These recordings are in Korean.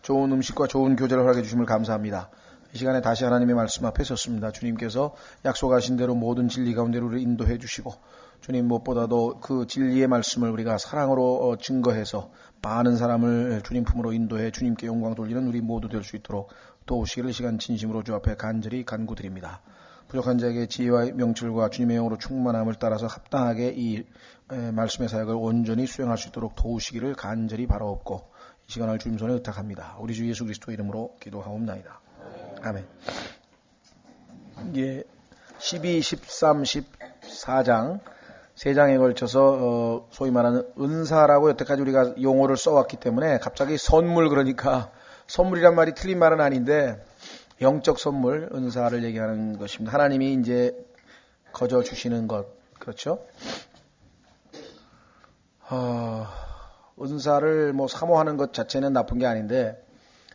좋은 음식과 좋은 교제를 허락해 주심을 감사합니다. 이 시간에 다시 하나님의 말씀 앞에 섰습니다. 주님께서 약속하신 대로 모든 진리 가운데로 우리를 인도해 주시고 주님 무엇보다도 그 진리의 말씀을 우리가 사랑으로 증거해서 많은 사람을 주님 품으로 인도해 주님께 영광 돌리는 우리 모두 될 수 있도록 도우시기를 이 시간 진심으로 주 앞에 간절히 간구드립니다. 부족한 자에게 지혜와 명철과 주님의 영으로 충만함을 따라서 합당하게 이 말씀의 사역을 온전히 수행할 수 있도록 도우시기를 간절히 바라옵고 이 시간을 주님 손에 의탁합니다. 우리 주 예수 그리스도 이름으로 기도하옵나이다. 아멘. 이게 12, 13, 14장 세 장에 걸쳐서 소위 말하는 은사라고 여태까지 우리가 용어를 써왔기 때문에 갑자기 선물, 그러니까 선물이란 말이 틀린 말은 아닌데 영적 선물, 은사를 얘기하는 것입니다. 하나님이 이제 거저 주시는 것, 그렇죠? 은사를 뭐 사모하는 것 자체는 나쁜 게 아닌데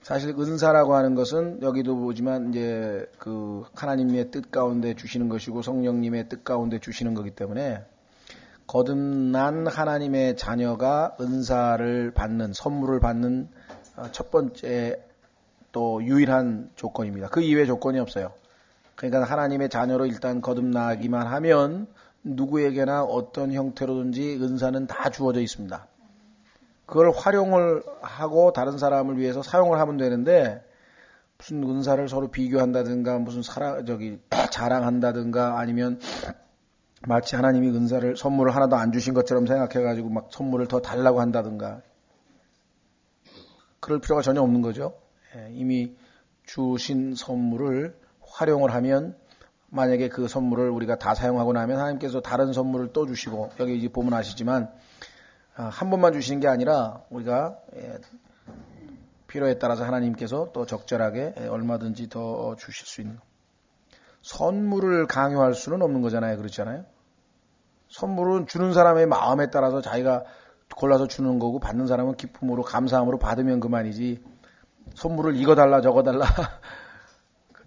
사실 은사라고 하는 것은 여기도 보지만 이제 그 하나님의 뜻 가운데 주시는 것이고 성령님의 뜻 가운데 주시는 거기 때문에 거듭난 하나님의 자녀가 은사를 받는, 선물을 받는 첫 번째 또 유일한 조건입니다. 그 이외의 조건이 없어요. 그러니까 하나님의 자녀로 일단 거듭나기만 하면 누구에게나 어떤 형태로든지 은사는 다 주어져 있습니다. 그걸 활용을 하고 다른 사람을 위해서 사용을 하면 되는데 무슨 은사를 서로 비교한다든가 무슨 자랑한다든가 아니면 마치 하나님이 은사를 선물을 하나도 안 주신 것처럼 생각해가지고 막 선물을 더 달라고 한다든가 그럴 필요가 전혀 없는 거죠. 이미 주신 선물을 활용을 하면 만약에 그 선물을 우리가 다 사용하고 나면 하나님께서 다른 선물을 또 주시고 여기 이제 보면 아시지만 한 번만 주시는 게 아니라 우리가 필요에 따라서 하나님께서 또 적절하게 얼마든지 더 주실 수 있는 선물을 강요할 수는 없는 거잖아요. 그렇잖아요. 선물은 주는 사람의 마음에 따라서 자기가 골라서 주는 거고 받는 사람은 기쁨으로 감사함으로 받으면 그만이지 선물을 이거 달라 저거 달라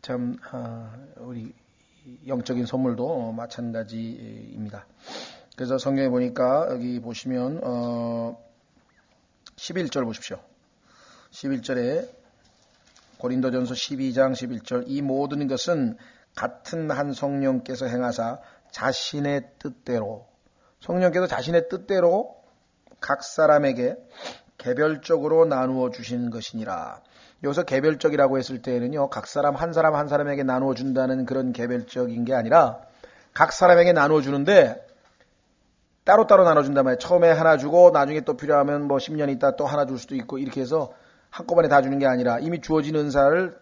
참 우리 영적인 선물도 마찬가지입니다. 그래서 성경에 보니까 여기 보시면 11절 보십시오. 11절에 고린도전서 12장 11절 이 모든 것은 같은 한 성령께서 행하사 자신의 뜻대로 성령께서 자신의 뜻대로 각 사람에게 개별적으로 나누어 주시는 것이니라. 여기서 개별적이라고 했을 때는요, 각 사람 한 사람에게 나누어 준다는 그런 개별적인 게 아니라 각 사람에게 나누어 주는데 따로따로 나눠준단 말이에요. 처음에 하나 주고 나중에 또 필요하면 뭐 10년 있다 또 하나 줄 수도 있고 이렇게 해서 한꺼번에 다 주는 게 아니라 이미 주어진 은사를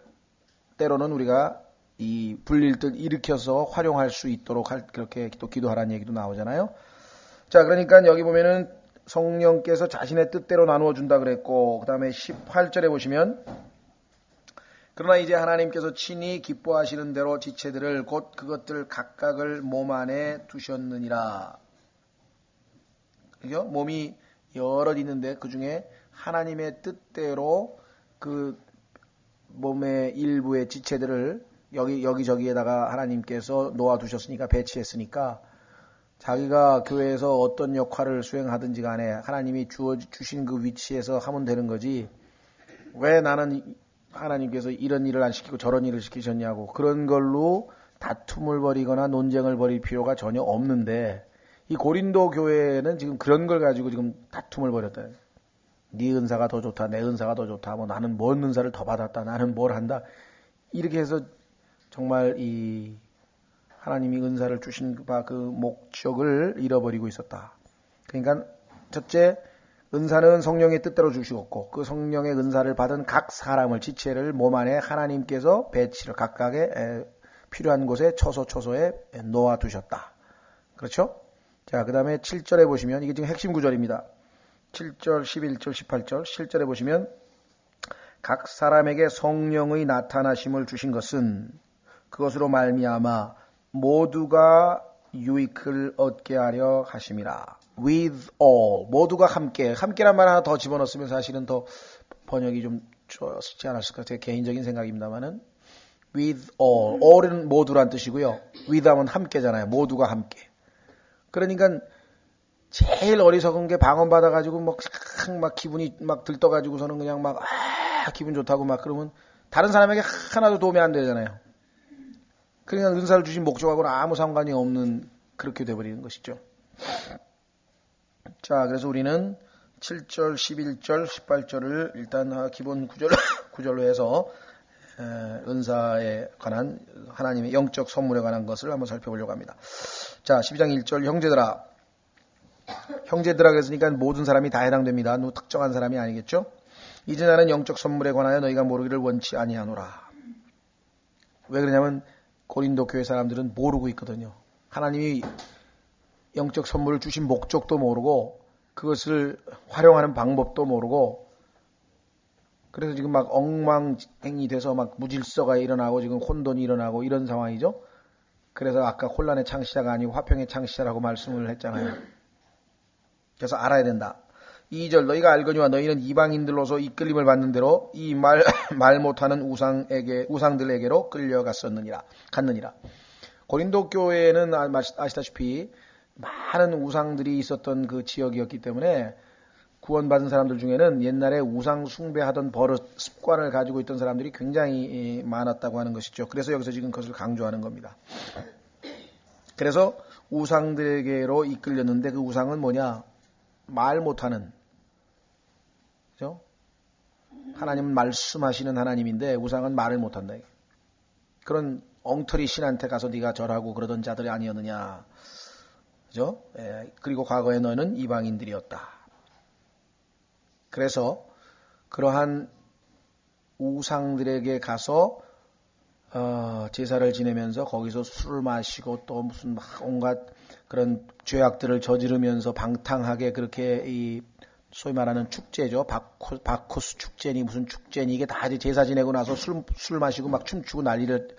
때로는 우리가 이 불릴듯 일으켜서 활용할 수 있도록 그렇게 또 기도하라는 얘기도 나오잖아요. 자, 그러니까 여기 보면은 성령께서 자신의 뜻대로 나누어 준다 그랬고 그 다음에 18절에 보시면 그러나 이제 하나님께서 친히 기뻐하시는 대로 지체들을 곧 그것들 각각을 몸 안에 두셨느니라. 그죠? 몸이 여럿 있는데 그 중에 하나님의 뜻대로 그 몸의 일부의 지체들을 여기저기에다가 하나님께서 놓아두셨으니까 배치했으니까 자기가 교회에서 어떤 역할을 수행하든지 간에 하나님이 주신 그 위치에서 하면 되는 거지 왜 나는 하나님께서 이런 일을 안 시키고 저런 일을 시키셨냐고 그런 걸로 다툼을 벌이거나 논쟁을 벌일 필요가 전혀 없는데 이 고린도 교회는 지금 그런 걸 가지고 지금 다툼을 벌였다. 네 은사가 더 좋다, 내 은사가 더 좋다, 뭐 나는 뭔 은사를 더 받았다, 나는 뭘 한다. 이렇게 해서 정말 이 하나님이 은사를 주신 그 목적을 잃어버리고 있었다. 그러니까 첫째, 은사는 성령의 뜻대로 주시었고 그 성령의 은사를 받은 각 사람을 지체를 몸 안에 하나님께서 배치를 각각의 필요한 곳에 처소에 놓아두셨다. 그렇죠? 자, 그 다음에 7절에 보시면 이게 지금 핵심 구절입니다. 7절, 11절, 18절 7절에 보시면 각 사람에게 성령의 나타나심을 주신 것은 그것으로 말미암아 모두가 유익을 얻게 하려 하심이라. With all 모두가 함께란 말 하나 더 집어넣었으면 사실은 더 번역이 좀 좋지 않았을까 제 개인적인 생각입니다만은 with all은 모두란 뜻이고요. with 하면 함께잖아요. 모두가 함께. 그러니까 제일 어리석은 게 방언 받아가지고 막 기분이 막 들떠가지고서는 그냥 막 기분 좋다고 막 그러면 다른 사람에게 하나도 도움이 안 되잖아요. 그러니까 은사를 주신 목적하고는 아무 상관이 없는 그렇게 돼버리는 것이죠. 자, 그래서 우리는 7절, 11절, 18절을 일단 기본 구절로 해서 은사에 관한 하나님의 영적 선물에 관한 것을 한번 살펴보려고 합니다. 자, 12장 1절 형제들아. 형제들아 그랬으니까 모든 사람이 다 해당됩니다. 누구 특정한 사람이 아니겠죠? 이제 나는 영적 선물에 관하여 너희가 모르기를 원치 아니하노라. 왜 그러냐면 고린도 교회 사람들은 모르고 있거든요. 하나님이 영적 선물을 주신 목적도 모르고 그것을 활용하는 방법도 모르고 그래서 지금 막 엉망행이 돼서 막 무질서가 일어나고 지금 혼돈이 일어나고 이런 상황이죠. 그래서 아까 혼란의 창시자가 아니고 화평의 창시자라고 말씀을 했잖아요. 그래서 알아야 된다. 2절 너희가 알거니와 너희는 이방인들로서 이끌림을 받는 대로 이 말 못하는 우상들에게로 갔느니라. 고린도 교회는 아시다시피 많은 우상들이 있었던 그 지역이었기 때문에 구원받은 사람들 중에는 옛날에 우상 숭배하던 버릇, 습관을 가지고 있던 사람들이 굉장히 많았다고 하는 것이죠. 그래서 여기서 지금 그것을 강조하는 겁니다. 그래서 우상들에게로 이끌렸는데 그 우상은 뭐냐? 말 못하는, 그죠? 하나님은 말씀하시는 하나님인데 우상은 말을 못한다. 그런 엉터리 신한테 가서 네가 절하고 그러던 자들이 아니었느냐. 그죠? 그리고 과거에 너는 이방인들이었다. 그래서 그러한 우상들에게 가서 제사를 지내면서 거기서 술을 마시고 또 무슨 온갖 그런 죄악들을 저지르면서 방탕하게 그렇게 이 소위 말하는 축제죠. 바쿠스 축제니 무슨 축제니 이게 다 제사 지내고 나서 술 마시고 막 춤추고 난리를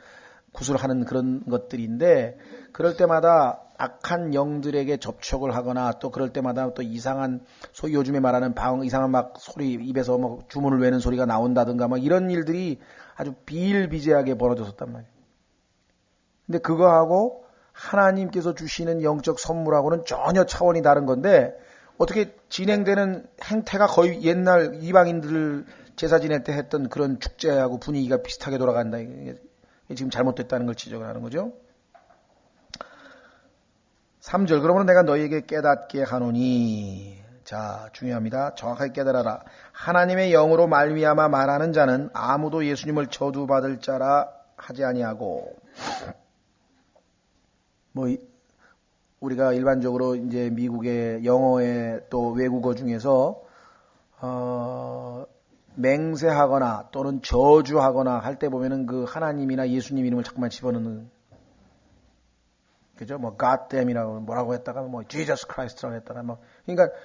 구슬하는 그런 것들인데 그럴 때마다 악한 영들에게 접촉을 하거나 또 그럴 때마다 또 이상한 소위 요즘에 말하는 이상한 막 소리 입에서 뭐 주문을 외는 소리가 나온다든가 막 이런 일들이 아주 비일비재하게 벌어졌었단 말이에요. 근데 그거하고 하나님께서 주시는 영적 선물하고는 전혀 차원이 다른 건데 어떻게 진행되는 행태가 거의 옛날 이방인들 제사 지낼 때 했던 그런 축제하고 분위기가 비슷하게 돌아간다. 이게 지금 잘못됐다는 걸 지적을 하는 거죠. 3절 그러므로 내가 너희에게 깨닫게 하노니 자 중요합니다. 정확하게 깨달아라. 하나님의 영으로 말미암아 말하는 자는 아무도 예수님을 저주받을 자라 하지 아니하고 뭐 우리가 일반적으로 이제 미국의 영어의 또 외국어 중에서 맹세하거나 또는 저주하거나 할 때 보면은 그 하나님이나 예수님 이름을 자꾸만 집어넣는 그죠? 뭐 God damn이라고 뭐라고 했다가 뭐 Jesus Christ라고 했다가 뭐 그러니까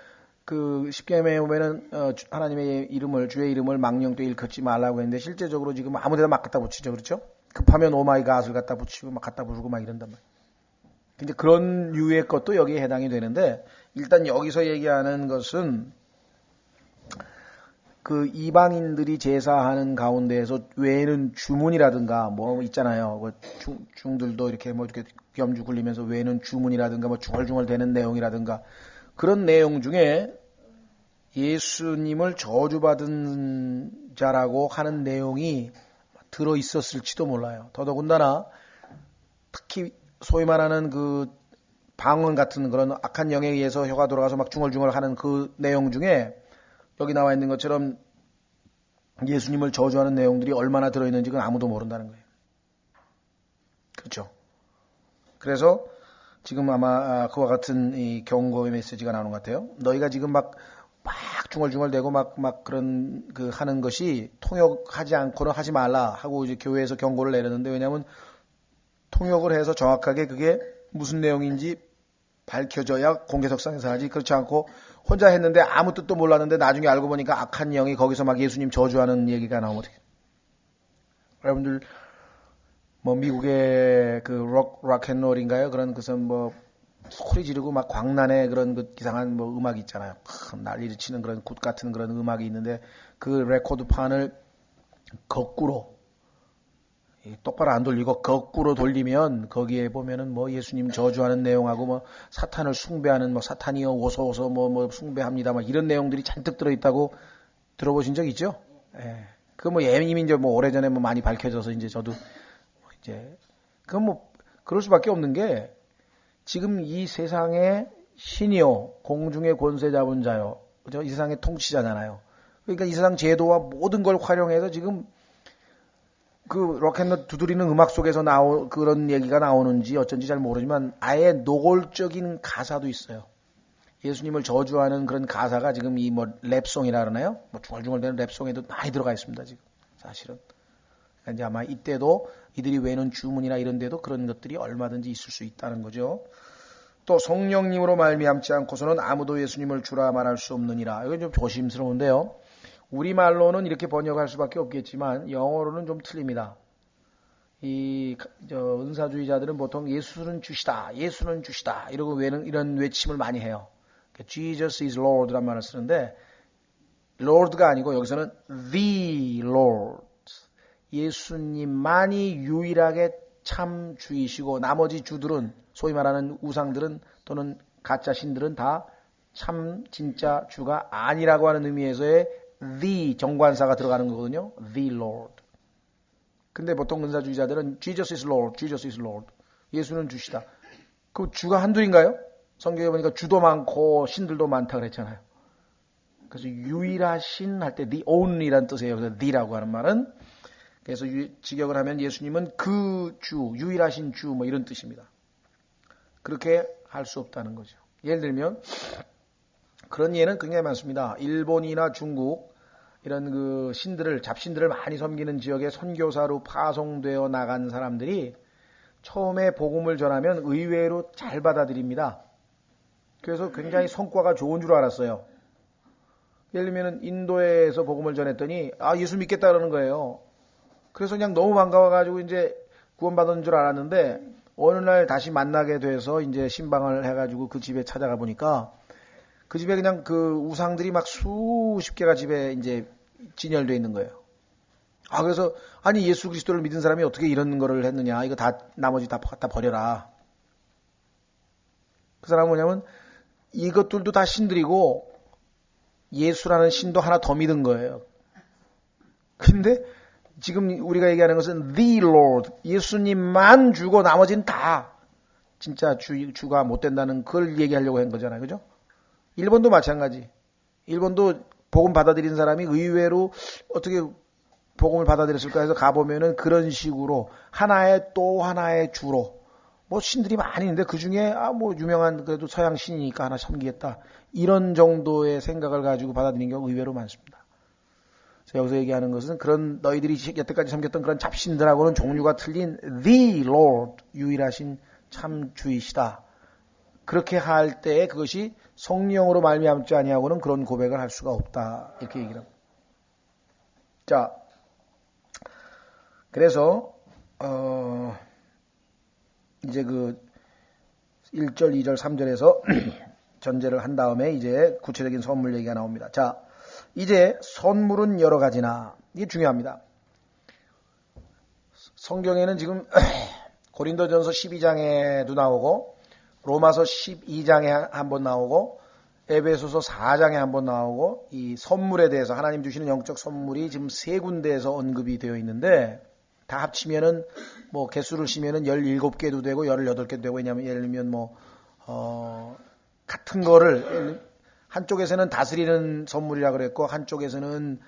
그 십계명에 보면은 하나님의 이름을 주의 이름을 망령되이 일컫지 말라고 했는데 실제적으로 지금 아무데나 막 갖다 붙이죠, 그렇죠? 급하면 오마이 갓을 갖다 붙이고 막 갖다 부르고 막 이런단 말이에요. 근데 그런 류의 것도 여기에 해당이 되는데 일단 여기서 얘기하는 것은 그 이방인들이 제사하는 가운데에서 외에는 주문이라든가 뭐 있잖아요. 뭐 중들도 이렇게 뭐 이렇게 염주 굴리면서 외에는 주문이라든가 뭐 중얼중얼 되는 내용이라든가 그런 내용 중에 예수님을 저주받은 자라고 하는 내용이 들어 있었을지도 몰라요. 더더군다나 특히 소위 말하는 그 방언 같은 그런 악한 영에 의해서 혀가 돌아가서 막 중얼중얼 하는 그 내용 중에 여기 나와 있는 것처럼 예수님을 저주하는 내용들이 얼마나 들어있는지 그건 아무도 모른다는 거예요. 그렇죠. 그래서 지금 아마 그와 같은 이 경고의 메시지가 나오는 것 같아요. 너희가 지금 막 중얼중얼대고 막 그런 그 하는 것이 통역하지 않고는 하지 말라 하고 이제 교회에서 경고를 내렸는데 왜냐하면 통역을 해서 정확하게 그게 무슨 내용인지 밝혀져야 공개석상에서 하지 그렇지 않고 혼자 했는데 아무 뜻도 몰랐는데 나중에 알고 보니까 악한 영이 거기서 막 예수님 저주하는 얘기가 나오면 어떡해. 여러분들 뭐 미국의 그 락앤롤인가요? 그런 것은 뭐 소리 지르고 막 광란의 그런 그 이상한 뭐 음악이 있잖아요. 난리를 치는 그런 굿 같은 그런 음악이 있는데 그 레코드판을 거꾸로 똑바로 안 돌리고 거꾸로 돌리면 거기에 보면은 뭐 예수님 저주하는 내용하고 뭐 사탄을 숭배하는 뭐 사탄이요 오소오소 뭐 숭배합니다 막 이런 내용들이 잔뜩 들어있다고 들어보신 적 있죠? 예. 이미 이제 오래전에 많이 밝혀져서 이제 저도 이제, 그럴 수밖에 없는 게, 지금 이 세상의 신이요, 공중의 권세 잡은 자요, 이 세상의 통치자잖아요. 그러니까 이 세상 제도와 모든 걸 활용해서 지금 로켓넛 두드리는 음악 속에서 그런 얘기가 나오는지 어쩐지 잘 모르지만 아예 노골적인 가사도 있어요. 예수님을 저주하는 그런 가사가 지금 랩송이라 그러나요? 중얼중얼대는 랩송에도 많이 들어가 있습니다, 지금. 사실은. 그러니까 이제 아마 이때도 이들이 외는 주문이나 이런 데도 그런 것들이 얼마든지 있을 수 있다는 거죠. 또 성령님으로 말미암지 않고서는 아무도 예수님을 주라 말할 수 없느니라. 이건 좀 조심스러운데요. 우리말로는 이렇게 번역할 수밖에 없겠지만 영어로는 좀 틀립니다. 은사주의자들은 보통 예수는 주시다, 예수는 주시다 이러고 이런 외침을 많이 해요. Jesus is Lord란 말을 쓰는데 Lord가 아니고 여기서는 The Lord, 예수님만이 유일하게 참 주이시고 나머지 주들은, 소위 말하는 우상들은 또는 가짜 신들은 다 참 진짜 주가 아니라고 하는 의미에서의 The 정관사가 들어가는 거거든요. The Lord. 근데 보통 은사주의자들은 Jesus is Lord, Jesus is Lord. 예수는 주시다. 그 주가 한둘인가요? 성경에 보니까 주도 많고 신들도 많다 그랬잖아요. 그래서 유일하신 할 때 the only란 뜻이에요. 그래서 the라고 하는 말은, 그래서 직역을 하면 예수님은 그 주, 유일하신 주 이런 뜻입니다. 그렇게 할 수 없다는 거죠. 예를 들면 그런 예는 굉장히 많습니다. 일본이나 중국 이런 잡신들을 많이 섬기는 지역에 선교사로 파송되어 나간 사람들이 처음에 복음을 전하면 의외로 잘 받아들입니다. 그래서 굉장히 성과가 좋은 줄 알았어요. 예를 들면 인도에서 복음을 전했더니 예수 믿겠다 그러는 거예요. 그래서 그냥 너무 반가워가지고 이제 구원받은 줄 알았는데 어느 날 다시 만나게 돼서 이제 신방을 해가지고 그 집에 찾아가 보니까 그 집에 그냥 우상들이 막 수십 개가 집에 이제 진열되어 있는 거예요. 그래서 예수 그리스도를 믿은 사람이 어떻게 이런 거를 했느냐. 이거 나머지 다 버려라. 그 사람은 뭐냐면 이것들도 다 신들이고 예수라는 신도 하나 더 믿은 거예요. 근데 지금 우리가 얘기하는 것은 The Lord, 예수님만 주고 나머지는 다 진짜 주가 못 된다는 걸 얘기하려고 한 거잖아요. 그죠? 일본도 마찬가지. 일본도 복음 받아들인 사람이 의외로 어떻게 복음을 받아들였을까 해서 가보면은 그런 식으로 하나의 또 하나의 주로 신들이 많이 있는데 그 중에 유명한 그래도 서양 신이니까 하나 섬기겠다 이런 정도의 생각을 가지고 받아들이는 경우가 의외로 많습니다. 그래서 여기서 얘기하는 것은 그런 너희들이 여태까지 섬겼던 그런 잡신들하고는 종류가 틀린 The Lord, 유일하신 참 주이시다. 그렇게 할 때 그것이 성령으로 말미암지 아니하고는 그런 고백을 할 수가 없다. 이렇게 얘기를 합니다. 자, 그래서 이제 1절, 2절, 3절에서 전제를 한 다음에 이제 구체적인 선물 얘기가 나옵니다. 자, 이제 선물은 여러 가지나 이게 중요합니다. 성경에는 지금 고린도전서 12장에도 나오고 로마서 12장에 한번 나오고 에베소서 4장에 한번 나오고 이 선물에 대해서 하나님 주시는 영적 선물이 지금 3군데에서 언급이 되어 있는데 다 합치면은 개수를 치면은 17개도 되고 18개도 되고 왜냐하면 예를 들면 같은 거를 한쪽에서는 다스리는 선물이라 그랬고 한쪽에서는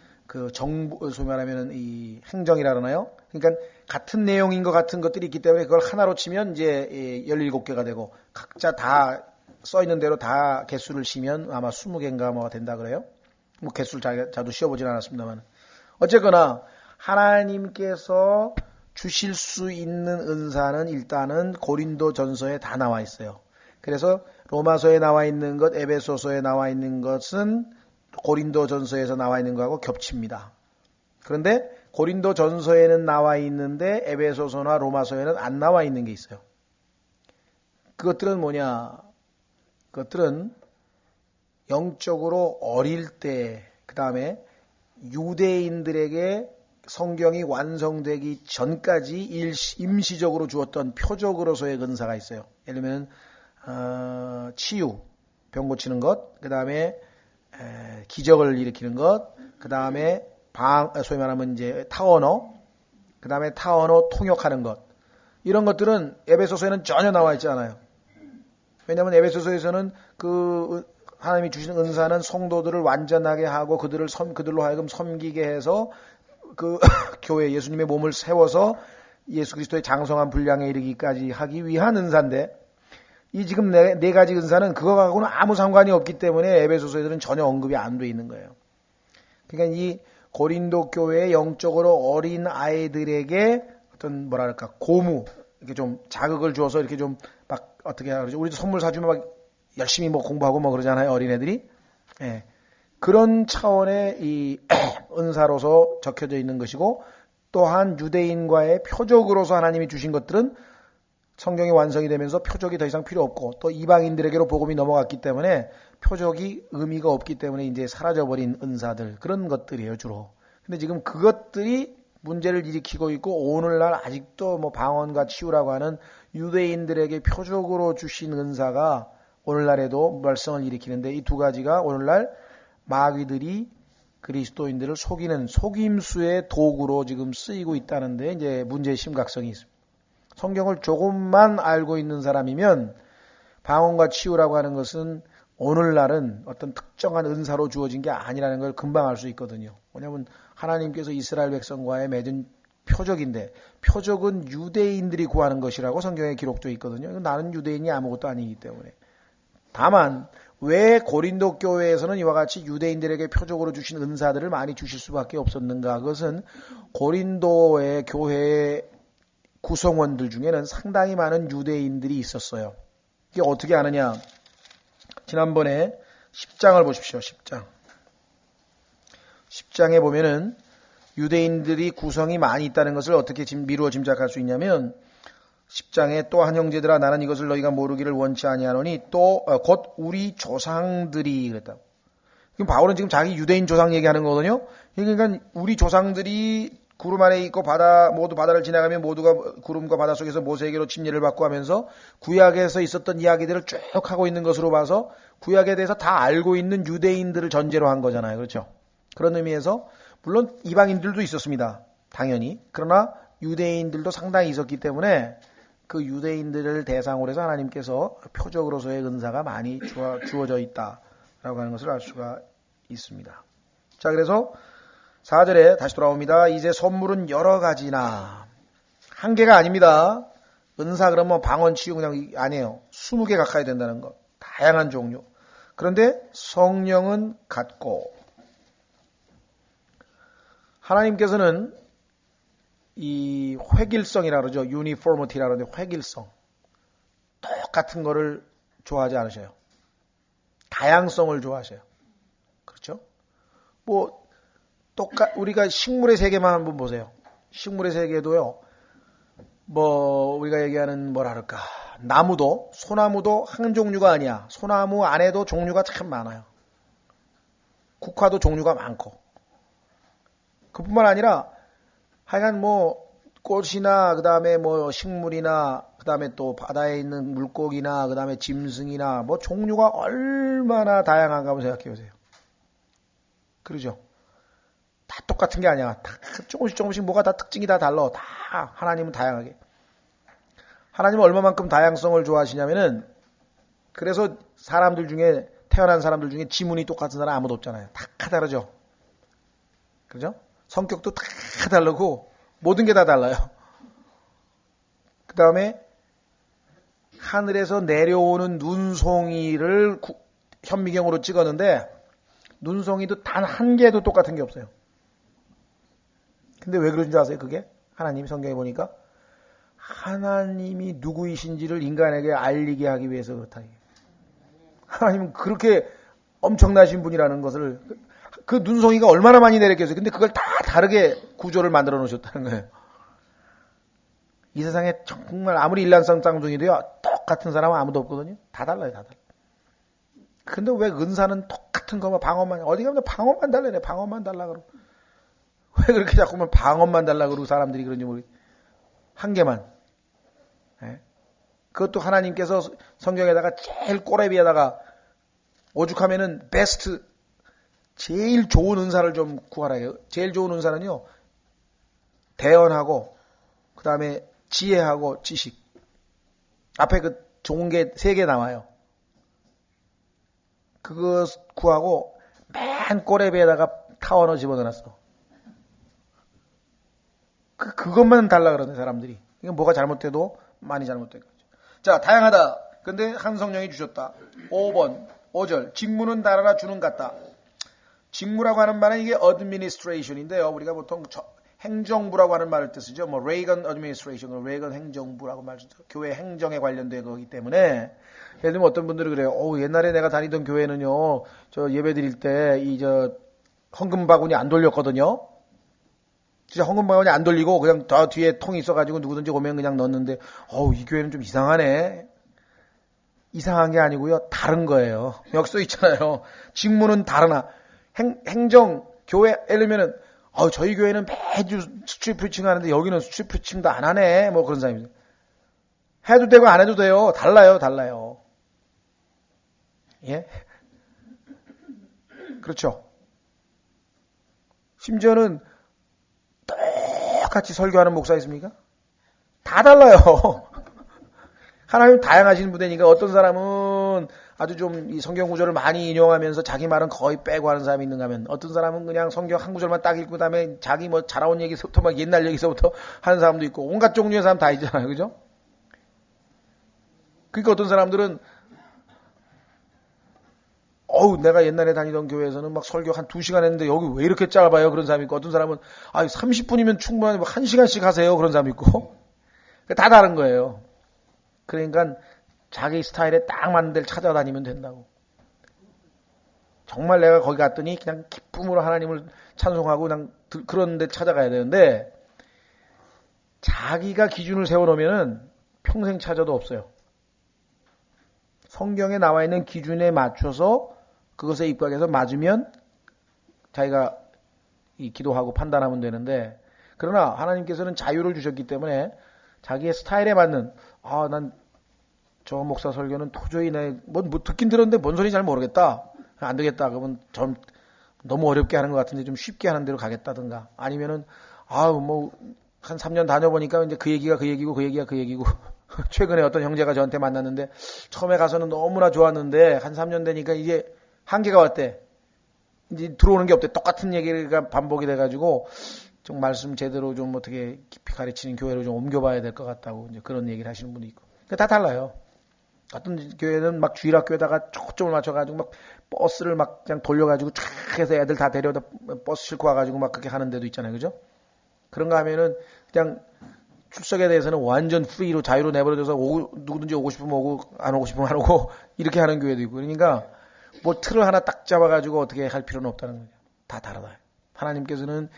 정부 소위 말하면은 이 행정이라 그러나요? 그러니까 같은 내용인 것 같은 것들이 있기 때문에 그걸 하나로 치면 이제 17개가 되고 각자 다 써 있는 대로 다 개수를 치면 아마 20개인가 된다 그래요. 개수를 자도 씌워보진 않았습니다만 어쨌거나 하나님께서 주실 수 있는 은사는 일단은 고린도전서에 다 나와 있어요. 그래서 로마서에 나와 있는 것, 에베소서에 나와 있는 것은 고린도전서에서 나와 있는 것하고 겹칩니다. 그런데 고린도전서에는 나와 있는데 에베소서나 로마서에는 안 나와 있는 게 있어요. 그것들은 뭐냐? 그것들은 영적으로 어릴 때, 그 다음에 유대인들에게 성경이 완성되기 전까지 임시적으로 주었던 표적으로서의 은사가 있어요. 예를 들면 치유, 병 고치는 것, 그 다음에 기적을 일으키는 것, 그 다음에 소위 말하면 이제 타언어, 그 다음에 타언어 통역하는 것. 이런 것들은 에베소서에는 전혀 나와 있지 않아요. 왜냐하면 에베소서에서는 그 하나님이 주신 은사는 성도들을 완전하게 하고 그들로 하여금 섬기게 해서 그 교회 예수님의 몸을 세워서 예수 그리스도의 장성한 분량에 이르기까지 하기 위한 은사인데, 이 지금 네 가지 은사는 그거하고는 아무 상관이 없기 때문에 에베소서에서는 전혀 언급이 안 돼 있는 거예요. 그러니까 이 고린도 교회의 영적으로 어린 아이들에게 어떤 뭐랄까 고무, 이렇게 좀 자극을 주어서 이렇게 좀 막 어떻게 하라 그러죠? 우리도 선물 사주면 막 열심히 뭐 공부하고 뭐 그러잖아요, 어린애들이. 예. 그런 차원의 이 은사로서 적혀져 있는 것이고, 또한 유대인과의 표적으로서 하나님이 주신 것들은 성경이 완성이 되면서 표적이 더 이상 필요 없고, 또 이방인들에게로 복음이 넘어갔기 때문에 표적이 의미가 없기 때문에 이제 사라져버린 은사들, 그런 것들이에요, 주로. 근데 지금 그것들이 문제를 일으키고 있고, 오늘날 아직도 뭐 방언과 치유라고 하는 유대인들에게 표적으로 주신 은사가 오늘날에도 말썽을 일으키는데, 이 두 가지가 오늘날 마귀들이 그리스도인들을 속이는 속임수의 도구로 지금 쓰이고 있다는데 이제 문제의 심각성이 있습니다. 성경을 조금만 알고 있는 사람이면 방언과 치유라고 하는 것은 오늘날은 어떤 특정한 은사로 주어진 게 아니라는 걸 금방 알 수 있거든요. 왜냐하면 하나님께서 이스라엘 백성과의 맺은 표적인데, 표적은 유대인들이 구하는 것이라고 성경에 기록되어 있거든요. 나는 유대인이 아무것도 아니기 때문에. 다만 왜 고린도 교회에서는 이와 같이 유대인들에게 표적으로 주신 은사들을 많이 주실 수밖에 없었는가? 그것은 고린도의 교회의 구성원들 중에는 상당히 많은 유대인들이 있었어요. 이게 어떻게 아느냐? 지난번에 10장을 보십시오. 10장. 10장에 보면은 유대인들이 구성이 많이 있다는 것을 어떻게 미루어 짐작할 수 있냐면, 10장에 또 한 형제들아 나는 이것을 너희가 모르기를 원치 아니하노니 또 곧 우리 조상들이 그랬다. 그럼 바울은 지금 자기 유대인 조상 얘기하는 거거든요. 그러니까 우리 조상들이 구름 아래 있고 모두 바다를 지나가면 모두가 구름과 바다 속에서 모세에게로 침례를 받고 하면서 구약에서 있었던 이야기들을 쭉 하고 있는 것으로 봐서 구약에 대해서 다 알고 있는 유대인들을 전제로 한 거잖아요. 그렇죠? 그런 의미에서 물론 이방인들도 있었습니다. 당연히. 그러나 유대인들도 상당히 있었기 때문에 그 유대인들을 대상으로 해서 하나님께서 표적으로서의 은사가 많이 주어져 있다라고 하는 것을 알 수가 있습니다. 자, 그래서 4절에 다시 돌아옵니다. 이제 선물은 여러 가지나, 한 개가 아닙니다. 은사 그러면 방언 치유 그냥 아니에요. 20개 가까이 된다는 것. 다양한 종류. 그런데 성령은 같고, 하나님께서는 이 획일성이라 그러죠. 유니포미티라 그러는데 획일성. 똑같은 거를 좋아하지 않으셔요. 다양성을 좋아하셔요. 그렇죠? 뭐 우리가 식물의 세계만 한번 보세요. 식물의 세계도요. 뭐 우리가 얘기하는 뭐랄까, 나무도, 소나무도 한 종류가 아니야. 소나무 안에도 종류가 참 많아요. 국화도 종류가 많고. 그뿐만 아니라 하여간 뭐 꽃이나 그다음에 뭐 식물이나 그다음에 또 바다에 있는 물고기나 그다음에 짐승이나 뭐 종류가 얼마나 다양한가 한번 생각해 보세요. 그러죠? 다 똑같은 게 아니야. 다 조금씩 뭐가 다 특징이 다 달라. 다 하나님은 다양하게. 하나님은 얼마만큼 다양성을 좋아하시냐면은, 그래서 사람들 중에, 태어난 사람들 중에 지문이 똑같은 사람 아무도 없잖아요. 다 다르죠? 그죠? 성격도 다 다르고 모든 게 다 달라요. 그 다음에 하늘에서 내려오는 눈송이를 현미경으로 찍었는데 눈송이도 단 한 개도 똑같은 게 없어요. 근데 왜 그런 줄 아세요? 그게? 하나님이 성경에 보니까 하나님이 누구이신지를 인간에게 알리게 하기 위해서 그렇다. 하나님은 그렇게 엄청나신 분이라는 것을, 그 눈송이가 얼마나 많이 내렸겠어요. 근데 그걸 다 다르게 구조를 만들어 놓으셨다는 거예요. 이 세상에 정말 아무리 일란성 쌍둥이도요, 똑같은 사람은 아무도 없거든요. 다 달라요, 다 달라요. 근데 왜 은사는 똑같은 거만, 방언만, 어디 가면 방언만 달라네, 방언만 달라 그러고. 왜 그렇게 자꾸만 방언만 달라 그러고 사람들이 그런지 모르겠어요. 한 개만. 네? 그것도 하나님께서 성경에다가 제일 꼬레비에다가 오죽하면은 베스트 제일 좋은 은사를 좀 구하라요. 제일 좋은 은사는요, 대언하고, 그 다음에 지혜하고 지식. 앞에 그 좋은 게 3개 나와요. 그거 구하고, 맨 꼬레비에다가 타원을 집어넣어놨어. 그것만 달라 그러네, 사람들이. 이건 뭐가 잘못돼도 많이 잘못된 거죠. 자, 다양하다. 근데 한 성령이 주셨다. 5번, 5절. 직무는 달아나 주는 같다. 직무라고 하는 말은 이게 administration인데요. 우리가 보통 행정부라고 하는 말을 쓰죠. 뭐 레이건 administration, 레이건 행정부라고 말하죠. 교회 행정에 관련된 거기 때문에 예를 들면 어떤 분들이 그래요. 옛날에 내가 다니던 교회는요. 저 예배 드릴 때 헌금 바구니 안 돌렸거든요. 진짜 헌금 바구니 안 돌리고 그냥 저 뒤에 통이 있어가지고 누구든지 오면 그냥 넣었는데 이 교회는 좀 이상하네. 이상한 게 아니고요. 다른 거예요. 여기 써 있잖아요. 직무는 다르나. 행정, 교회, 예를 들면은, 저희 교회는 매주 수출 프리칭 하는데 여기는 수출 프리칭도 안 하네. 뭐 그런 사람이죠. 해도 되고 안 해도 돼요. 달라요. 예? 그렇죠. 심지어는 똑같이 설교하는 목사 있습니까? 다 달라요. 하나님 다양하신 분이니까 어떤 사람은 아주 좀 이 성경 구절을 많이 인용하면서 자기 말은 거의 빼고 하는 사람이 있는가 하면 어떤 사람은 그냥 성경 한 구절만 딱 읽고 그다음에 자기 뭐 자라온 얘기서부터 막 옛날 얘기서부터 하는 사람도 있고 온갖 종류의 사람 다 있잖아요. 그죠? 그러니까 어떤 사람들은 내가 옛날에 다니던 교회에서는 막 설교 한 2시간 했는데 여기 왜 이렇게 짧아요? 그런 사람이 있고 어떤 사람은 30분이면 충분하니 뭐 1시간씩 하세요. 그런 사람이 있고 다 다른 거예요. 그러니까 자기 스타일에 딱 맞는 데를 찾아다니면 된다고. 정말 내가 거기 갔더니 그냥 기쁨으로 하나님을 찬송하고 그냥 그런 데 찾아가야 되는데 자기가 기준을 세워놓으면 평생 찾아도 없어요. 성경에 나와 있는 기준에 맞춰서 그것에 입각해서 맞으면 자기가 기도하고 판단하면 되는데 그러나 하나님께서는 자유를 주셨기 때문에 자기의 스타일에 맞는 난 저 목사 설교는 도저히 뭐 듣긴 들었는데 뭔 소리인지 잘 모르겠다. 안 되겠다. 그러면 좀 너무 어렵게 하는 것 같은데 좀 쉽게 하는 대로 가겠다든가. 아니면은 한 3년 다녀보니까 이제 그 얘기가 그 얘기고 최근에 어떤 형제가 저한테 만났는데 처음에 가서는 너무나 좋았는데 한 3년 되니까 이제 한계가 왔대. 이제 들어오는 게 없대. 똑같은 얘기가 반복이 돼가지고 좀 말씀 제대로 좀 어떻게 깊이 가르치는 교회로 좀 옮겨봐야 될 것 같다고 이제 그런 얘기를 하시는 분이 있고. 다 달라요. 어떤 교회는 막 주일학교에다가 초점을 맞춰가지고 막 버스를 막 그냥 돌려가지고 쫙 해서 애들 다 데려다 버스 싣고 와가지고 막 그렇게 하는 데도 있잖아요. 그죠? 그런가 하면은 그냥 출석에 대해서는 완전 프리로 자유로 내버려둬서 누구든지 오고 싶으면 오고 안 오고 싶으면 안 오고 이렇게 하는 교회도 있고 그러니까 뭐 틀을 하나 딱 잡아가지고 어떻게 할 필요는 없다는 거죠. 다 다르다. 하나님께서는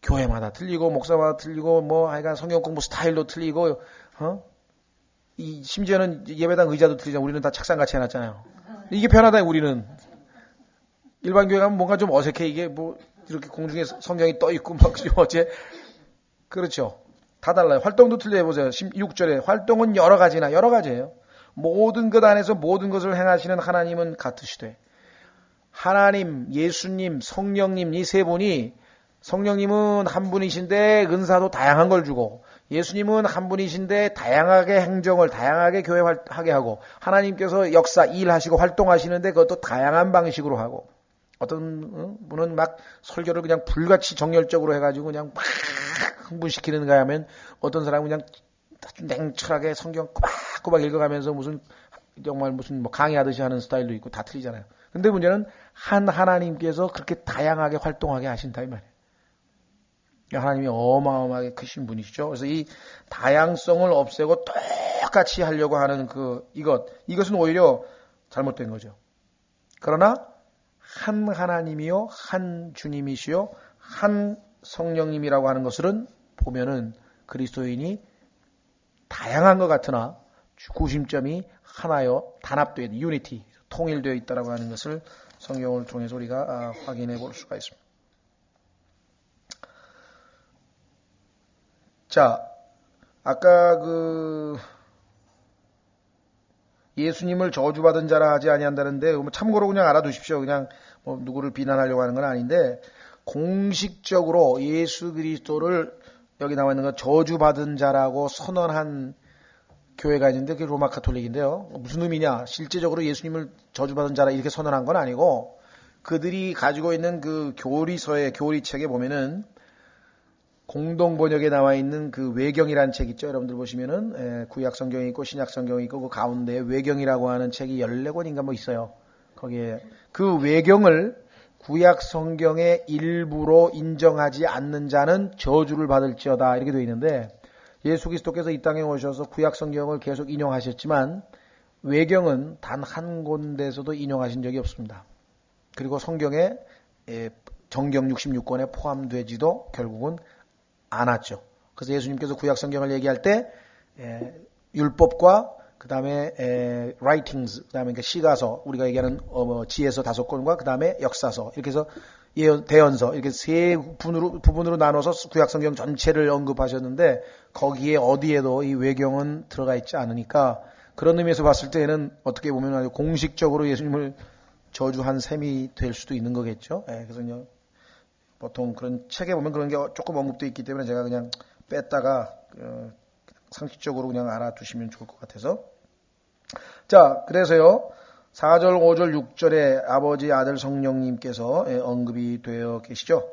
교회마다 틀리고 목사마다 틀리고 뭐 하여간 성경 공부 스타일도 틀리고 심지어는 예배당 의자도 틀리잖아요. 우리는 다 책상같이 해놨잖아요. 이게 편하다. 우리는 일반 교회 가면 뭔가 좀 어색해. 이게 뭐 이렇게 공중에 성경이 떠 있고 막 어째 그렇죠. 다 달라요. 활동도 틀려 해보세요. 16절에 활동은 여러 가지예요. 모든 것 안에서 모든 것을 행하시는 하나님은 같으시되 하나님, 예수님, 성령님 이 세 분이 성령님은 한 분이신데 은사도 다양한 걸 주고 예수님은 한 분이신데 다양하게 행정을 다양하게 교회하게 하고 하나님께서 역사 일하시고 활동하시는데 그것도 다양한 방식으로 하고 어떤 분은 막 설교를 그냥 불같이 정열적으로 해가지고 그냥 막 흥분시키는가 하면 어떤 사람은 그냥 아주 냉철하게 성경 꼬박꼬박 읽어가면서 정말 무슨 뭐 강의하듯이 하는 스타일도 있고 다 틀리잖아요. 근데 문제는 하나님께서 그렇게 다양하게 활동하게 하신다 이 말이에요. 하나님이 어마어마하게 크신 분이시죠. 그래서 이 다양성을 없애고 똑같이 하려고 하는 이것은 오히려 잘못된 거죠. 그러나 한 하나님이요, 한 주님이시요, 한 성령님이라고 하는 것은 보면은 그리스도인이 다양한 것 같으나 구심점이 하나요, 단합되어 있는 유니티, 통일되어 있다라고 하는 것을 성경을 통해서 우리가 확인해 볼 수가 있습니다. 자, 아까 예수님을 저주받은 자라 하지 아니한다는데 참고로 그냥 알아두십시오. 그냥 뭐 누구를 비난하려고 하는 건 아닌데 공식적으로 예수 그리스도를 여기 나와 있는 건 저주받은 자라고 선언한 교회가 있는데 그게 로마 카톨릭인데요. 무슨 의미냐? 실제적으로 예수님을 저주받은 자라 이렇게 선언한 건 아니고 그들이 가지고 있는 그 교리서의 교리책에 보면은 공동 번역에 나와 있는 그 외경이라는 책 있죠. 여러분들 보시면은 구약 성경이 있고 신약 성경이 있고 그 가운데 외경이라고 하는 책이 14권인가 뭐 있어요. 거기에 그 외경을 구약 성경의 일부로 인정하지 않는 자는 저주를 받을지어다 이렇게 되어 있는데 예수 그리스도께서 이 땅에 오셔서 구약 성경을 계속 인용하셨지만 외경은 단 한 군데에서도 인용하신 적이 없습니다. 그리고 성경에 정경 66권에 포함되지도 결국은 않았죠. 그래서 예수님께서 구약 성경을 얘기할 때 율법과 그 다음에 writings, 그 다음에 시가서, 우리가 얘기하는 지혜서 5권과 그 다음에 역사서 이렇게 해서 대언서 이렇게 세 부분으로 나눠서 구약 성경 전체를 언급하셨는데 거기에 어디에도 이 외경은 들어가 있지 않으니까 그런 의미에서 봤을 때는 어떻게 보면 아주 공식적으로 예수님을 저주한 셈이 될 수도 있는 거겠죠. 그래서 그냥 보통 그런 책에 보면 그런 게 조금 언급되어 있기 때문에 제가 그냥 뺐다가 상식적으로 그냥 알아두시면 좋을 것 같아서. 자, 그래서요 4절, 5절, 6절에 아버지, 아들, 성령님께서 언급이 되어 계시죠.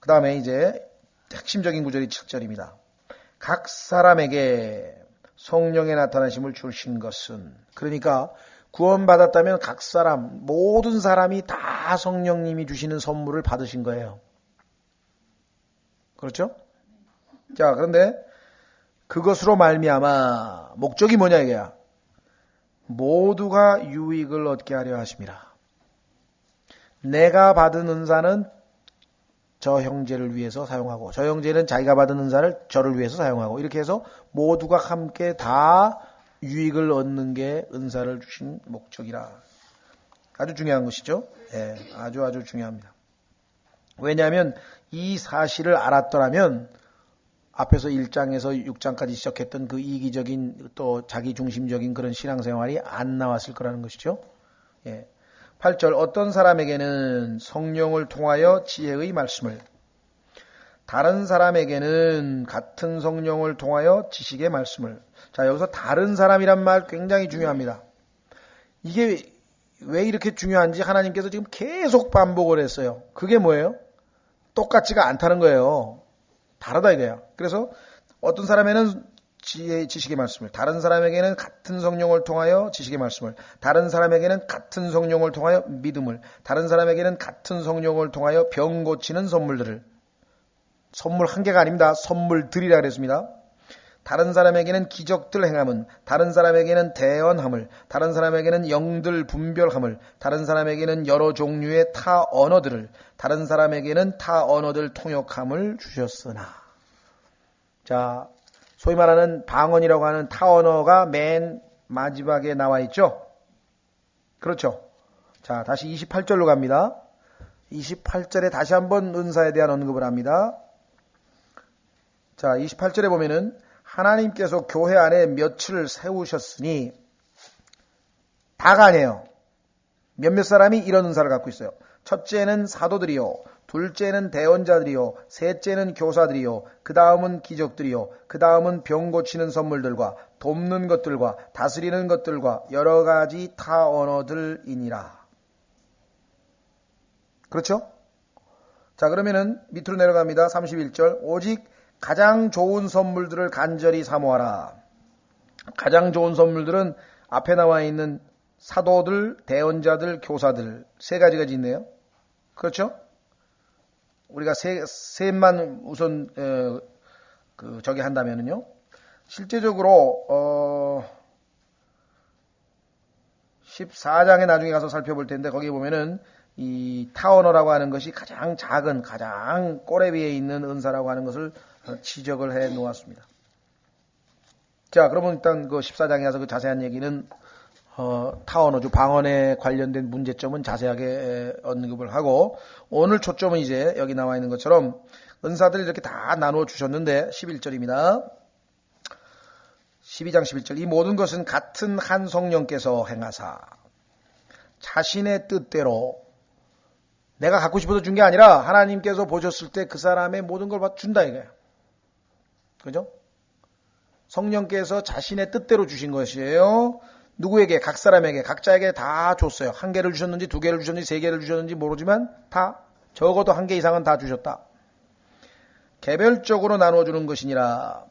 그 다음에 이제 핵심적인 구절이 7절입니다. 각 사람에게 성령의 나타나심을 주신 것은, 그러니까 구원받았다면 각 사람, 모든 사람이 다 성령님이 주시는 선물을 받으신 거예요. 그렇죠? 자, 그런데 그것으로 말미암아 목적이 뭐냐 이게야. 모두가 유익을 얻게 하려 하심이라. 내가 받은 은사는 저 형제를 위해서 사용하고 저 형제는 자기가 받은 은사를 저를 위해서 사용하고 이렇게 해서 모두가 함께 다 유익을 얻는 게 은사를 주신 목적이라. 아주 중요한 것이죠. 아주 중요합니다. 왜냐하면 이 사실을 알았더라면 앞에서 1장에서 6장까지 시작했던 그 이기적인 또 자기중심적인 그런 신앙생활이 안 나왔을 거라는 것이죠. 8절 어떤 사람에게는 성령을 통하여 지혜의 말씀을, 다른 사람에게는 같은 성령을 통하여 지식의 말씀을. 자, 여기서 다른 사람이란 말 굉장히 중요합니다. 이게 왜 이렇게 중요한지 하나님께서 지금 계속 반복을 했어요. 그게 뭐예요? 똑같지가 않다는 거예요. 다르다 이거야. 그래서 어떤 사람에는 지식의 말씀을, 다른 사람에게는 같은 성령을 통하여 지식의 말씀을, 다른 사람에게는 같은 성령을 통하여 믿음을, 다른 사람에게는 같은 성령을 통하여 병 고치는 선물들을. 선물 한 개가 아닙니다. 선물들이라 그랬습니다. 다른 사람에게는 기적들 행함은, 다른 사람에게는 대언함을, 다른 사람에게는 영들 분별함을, 다른 사람에게는 여러 종류의 타 언어들을, 다른 사람에게는 타 언어들 통역함을 주셨으나. 자, 소위 말하는 방언이라고 하는 타 언어가 맨 마지막에 나와 있죠. 그렇죠. 자, 다시 28절로 갑니다. 28절에 다시 한번 은사에 대한 언급을 합니다. 자, 28절에 보면은 하나님께서 교회 안에 몇을 세우셨으니, 다가 아니에요. 몇몇 사람이 이런 은사를 갖고 있어요. 첫째는 사도들이요, 둘째는 대언자들이요, 셋째는 교사들이요, 그 다음은 기적들이요, 그 다음은 병 고치는 선물들과 돕는 것들과 다스리는 것들과 여러 가지 타 언어들이니라. 그렇죠? 자, 그러면은 밑으로 내려갑니다. 31절 오직 가장 좋은 선물들을 간절히 사모하라. 가장 좋은 선물들은 앞에 나와 있는 사도들, 대언자들, 교사들 세 가지가 있네요. 그렇죠? 우리가 셋만 우선 저기 한다면은요. 실제적으로 14장에 나중에 가서 살펴볼 텐데 거기에 보면은 이 타언어라고 하는 것이 가장 작은, 가장 꼬레 위에 있는 은사라고 하는 것을 지적을 해 놓았습니다. 자, 그러면 일단 그 14장에 가서 그 자세한 얘기는 타언어주 방언에 관련된 문제점은 자세하게 언급을 하고, 오늘 초점은 이제 여기 나와 있는 것처럼 은사들을 이렇게 다 나누어 주셨는데 11절입니다. 12장 11절 이 모든 것은 같은 한 성령께서 행하사 자신의 뜻대로 내가 갖고 싶어서 준 게 아니라 하나님께서 보셨을 때 그 사람의 모든 걸 준다 이거예요. 그죠? 성령께서 자신의 뜻대로 주신 것이에요. 누구에게? 각 사람에게, 각자에게 다 줬어요. 한 개를 주셨는지, 두 개를 주셨는지, 세 개를 주셨는지 모르지만 다 적어도 한 개 이상은 다 주셨다. 개별적으로 나눠주는 것이니라.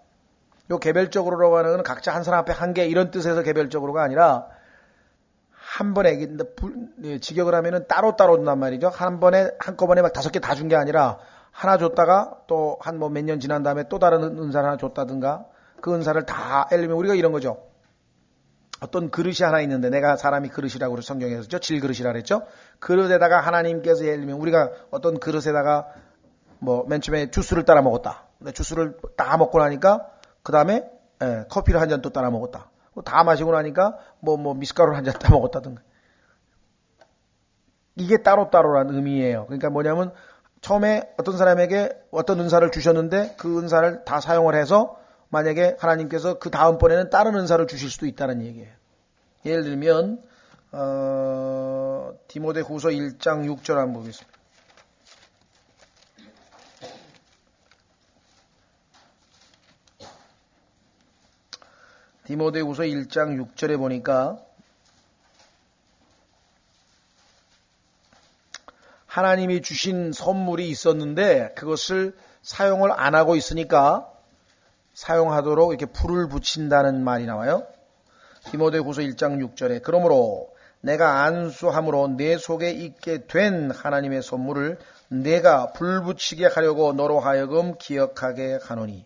요 개별적으로라고 하는 건 각자 한 사람 앞에 한 개 이런 뜻에서 개별적으로가 아니라 한 번에 직역을 하면은 따로따로 준단 말이죠. 한 번에 한꺼번에 막 5개 다 준 게 아니라 하나 줬다가 또 한 뭐 몇 년 지난 다음에 또 다른 은사를 하나 줬다든가 그 은사를 다 예를 들면 우리가 이런 거죠. 어떤 그릇이 하나 있는데 내가 사람이 그릇이라고 그래서 성경에서 했죠. 질그릇이라 그랬죠. 그릇에다가 하나님께서 예를 들면 우리가 어떤 그릇에다가 뭐 맨 처음에 주스를 따라 먹었다. 근데 주스를 다 먹고 나니까 그 다음에 커피를 한 잔 또 따라 먹었다. 다 마시고 나니까 뭐 미숫가루를 한 잔 따라 먹었다든가. 이게 따로따로란 의미예요. 그러니까 뭐냐면 처음에 어떤 사람에게 어떤 은사를 주셨는데 그 은사를 다 사용을 해서 만약에 하나님께서 그 다음번에는 다른 은사를 주실 수도 있다는 얘기예요. 예를 들면 디모데후서 1장 6절 한번 보겠습니다. 디모데후서 1장 6절에 보니까 하나님이 주신 선물이 있었는데 그것을 사용을 안 하고 있으니까 사용하도록 이렇게 불을 붙인다는 말이 나와요. 디모데후서 1장 6절에 그러므로 내가 안수함으로 내 속에 있게 된 하나님의 선물을 내가 불 붙이게 하려고 너로 하여금 기억하게 하노니.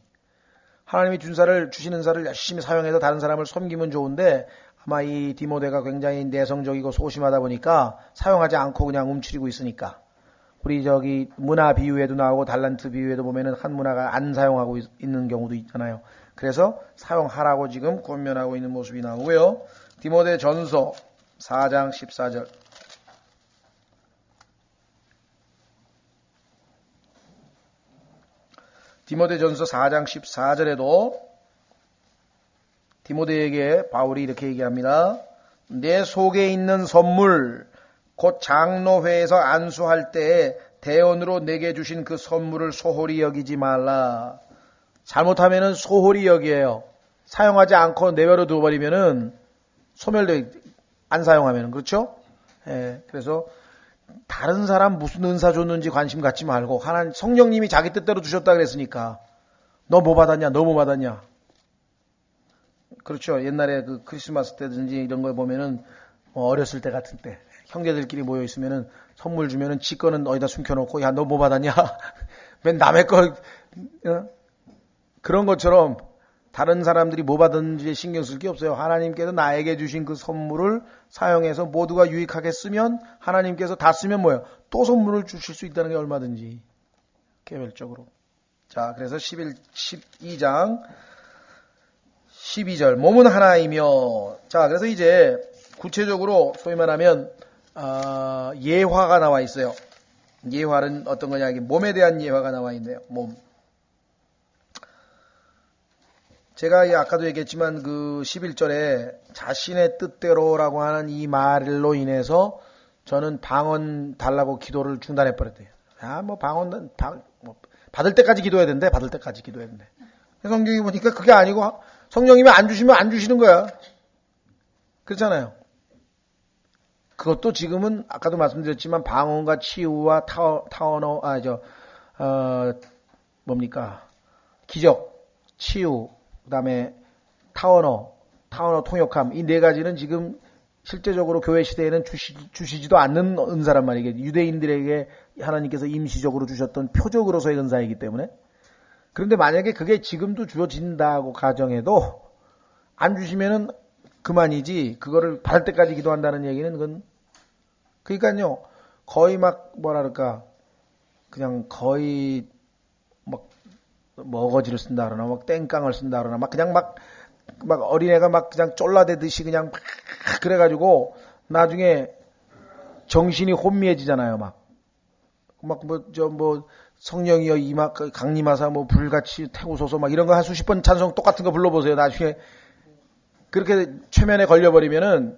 하나님이 주신 은사를 열심히 사용해서 다른 사람을 섬기면 좋은데 아마 이 디모데가 굉장히 내성적이고 소심하다 보니까 사용하지 않고 그냥 움츠리고 있으니까 우리 저기 문화 비유에도 나오고 달란트 비유에도 보면은 한 문화가 안 사용하고 있는 경우도 있잖아요. 그래서 사용하라고 지금 권면하고 있는 모습이 나오고요. 디모데 전서 4장 14절. 디모데전서 4장 14절에도 디모데에게 바울이 이렇게 얘기합니다. 내 속에 있는 선물 곧 장로회에서 안수할 때에 대언으로 내게 주신 그 선물을 소홀히 여기지 말라. 잘못하면은 소홀히 여기에요. 사용하지 않고 내버려 두어버리면은 소멸돼 안 사용하면은 그렇죠? 예, 그래서 다른 사람 무슨 은사 줬는지 관심 갖지 말고 하나님 성령님이 자기 뜻대로 주셨다 그랬으니까 너 뭐 받았냐? 너 뭐 받았냐? 그렇죠. 옛날에 그 크리스마스 때든지 이런 거 보면은 어렸을 때 같은 때 형제들끼리 모여 있으면은 선물 주면은 지 거는 어디다 숨겨놓고 야 너 뭐 받았냐? 맨 남의 거 그런 것처럼 다른 사람들이 뭐 받았는지 신경 쓸 게 없어요. 하나님께서 나에게 주신 그 선물을 사용해서 모두가 유익하게 쓰면 하나님께서 다 쓰면 뭐예요? 또 선물을 주실 수 있다는 게 얼마든지 개별적으로. 자, 그래서 12장 12절 몸은 하나이며 자, 그래서 이제 구체적으로 소위 말하면 예화가 나와 있어요. 예화는 어떤 거냐? 몸에 대한 예화가 나와 있네요. 몸. 제가 아까도 얘기했지만 그 11절에 자신의 뜻대로라고 하는 이 말로 인해서 저는 방언 달라고 기도를 중단해 버렸대요. 뭐 받을 때까지 기도해야 된대. 받을 때까지 기도해야 된대. 성경이 보니까 그게 아니고 성령님이 안 주시면 안 주시는 거야. 그렇잖아요. 그것도 지금은 아까도 말씀드렸지만 방언과 치유와 기적, 치유, 그 다음에 타언어 통역함 이 네 가지는 지금 실제적으로 교회 시대에는 주시지도 않는 은사란 말이에요. 유대인들에게 하나님께서 임시적으로 주셨던 표적으로서의 은사이기 때문에 그런데 만약에 그게 지금도 주어진다고 가정해도 안 주시면은 그만이지 그거를 받을 때까지 기도한다는 얘기는 그건 그러니까요 거의 막 뭐랄까 그냥 거의 막 어거지를 쓴다 그러나 막 땡깡을 쓴다 그러나 막 그냥 막 어린애가 막 그냥 쫄라대듯이 그냥 막 그래가지고 나중에 정신이 혼미해지잖아요. 성령이여 강림하사 뭐 불같이 태우소서 막 이런 거 한 수십 번 찬송 똑같은 거 불러보세요. 나중에 그렇게 최면에 걸려버리면은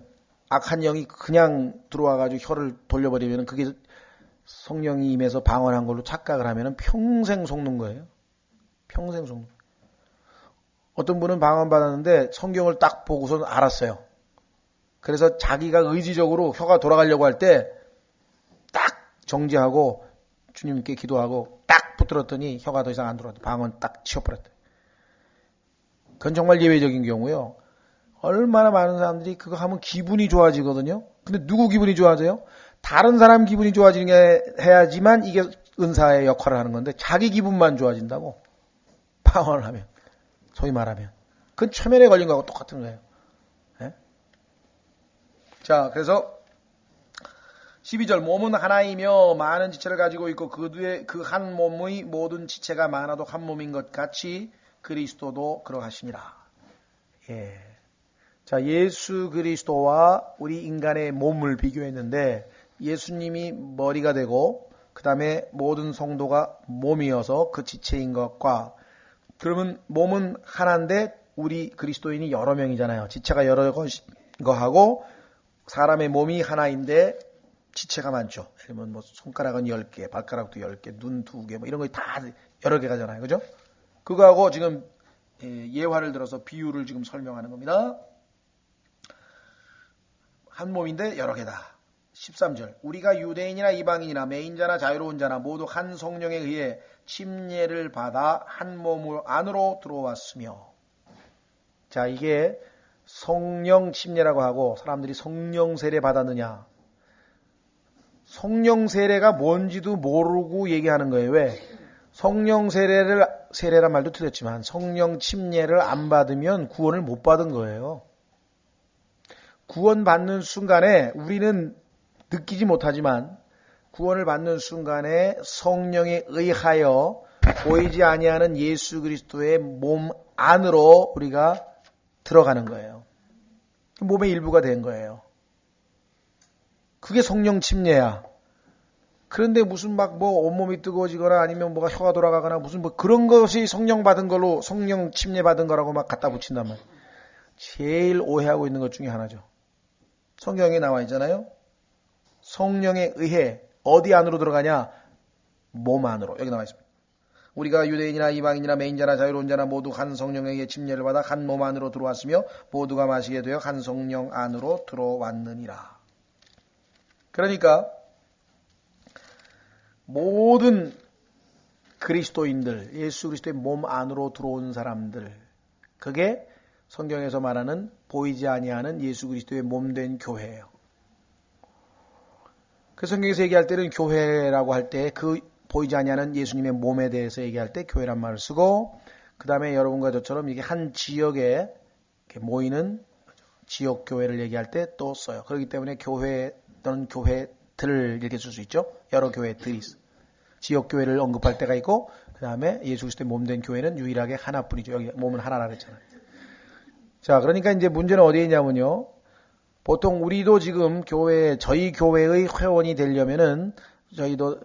악한 영이 그냥 들어와가지고 혀를 돌려버리면은 그게 성령이 임해서 방언한 걸로 착각을 하면은 평생 속는 거예요. 평생 속는 거예요. 어떤 분은 방언 받았는데 성경을 딱 보고서 알았어요. 그래서 자기가 의지적으로 혀가 돌아가려고 할 때 딱 정지하고 주님께 기도하고 딱 붙들었더니 혀가 더 이상 안 돌아가고 방언 딱 치워버렸대. 그건 정말 예외적인 경우요. 얼마나 많은 사람들이 그거 하면 기분이 좋아지거든요. 근데 누구 기분이 좋아져요? 다른 사람 기분이 좋아지게 해야지만 이게 은사의 역할을 하는 건데 자기 기분만 좋아진다고. 방언을 하면. 소위 말하면. 그건 최면에 걸린 거하고 똑같은 거예요. 네? 자, 그래서 12절 몸은 하나이며 많은 지체를 가지고 있고 그 한 몸의 모든 지체가 많아도 한 몸인 것 같이 그리스도도 그러하시니라. 예. 자, 예수 그리스도와 우리 인간의 몸을 비교했는데 예수님이 머리가 되고 그 다음에 모든 성도가 몸이어서 그 지체인 것과 그러면 몸은 하나인데 우리 그리스도인이 여러 명이잖아요. 지체가 여러 거하고 사람의 몸이 하나인데 지체가 많죠. 그러면 뭐 손가락은 10개, 발가락도 10개, 눈 2개 뭐 이런 거 다 여러 개가잖아요. 그죠? 그거하고 지금 예화를 들어서 비유를 지금 설명하는 겁니다. 한 몸인데 여러 개다. 13절 우리가 유대인이나 이방인이나 매인자나 자유로운 자나 모두 한 성령에 의해 침례를 받아 한 몸 안으로 들어왔으며 자 이게 성령 침례라고 하고 사람들이 성령 세례 받았느냐 성령 세례가 뭔지도 모르고 얘기하는 거예요. 왜? 성령 세례란 말도 틀렸지만 성령 침례를 안 받으면 구원을 못 받은 거예요. 구원 받는 순간에 우리는 느끼지 못하지만 구원을 받는 순간에 성령에 의하여 보이지 아니하는 예수 그리스도의 몸 안으로 우리가 들어가는 거예요. 몸의 일부가 된 거예요. 그게 성령 침례야. 그런데 무슨 막 뭐 온몸이 뜨거워지거나 아니면 뭐가 혀가 돌아가거나 무슨 뭐 그런 것이 성령 받은 걸로 성령 침례 받은 거라고 막 갖다 붙인단 말이에요. 제일 오해하고 있는 것 중에 하나죠. 성경에 나와 있잖아요. 성령에 의해 어디 안으로 들어가냐? 몸 안으로. 여기 나와 있습니다. 우리가 유대인이나 이방인이나 매인자나 자유로운 자나 모두 한 성령에 의해 침례를 받아 한 몸 안으로 들어왔으며 모두가 마시게 되어 한 성령 안으로 들어왔느니라. 그러니까 모든 그리스도인들, 예수 그리스도의 몸 안으로 들어온 사람들, 그게 성경에서 말하는 보이지 아니하는 예수 그리스도의 몸된 교회예요. 그 성경에서 얘기할 때는 교회라고 할 때 그 보이지 아니하는 예수님의 몸에 대해서 얘기할 때 교회란 말을 쓰고 그 다음에 여러분과 저처럼 이게 한 지역에 모이는 지역 교회를 얘기할 때 또 써요. 그렇기 때문에 교회 또는 교회들을 이렇게 쓸 수 있죠. 여러 교회들이 있어. 지역 교회를 언급할 때가 있고 그 다음에 예수 그리스도의 몸된 교회는 유일하게 하나뿐이죠. 여기 몸은 하나라 그랬잖아요. 자, 그러니까 이제 문제는 어디에 있냐면요. 보통 우리도 지금 저희 교회의 회원이 되려면은 저희도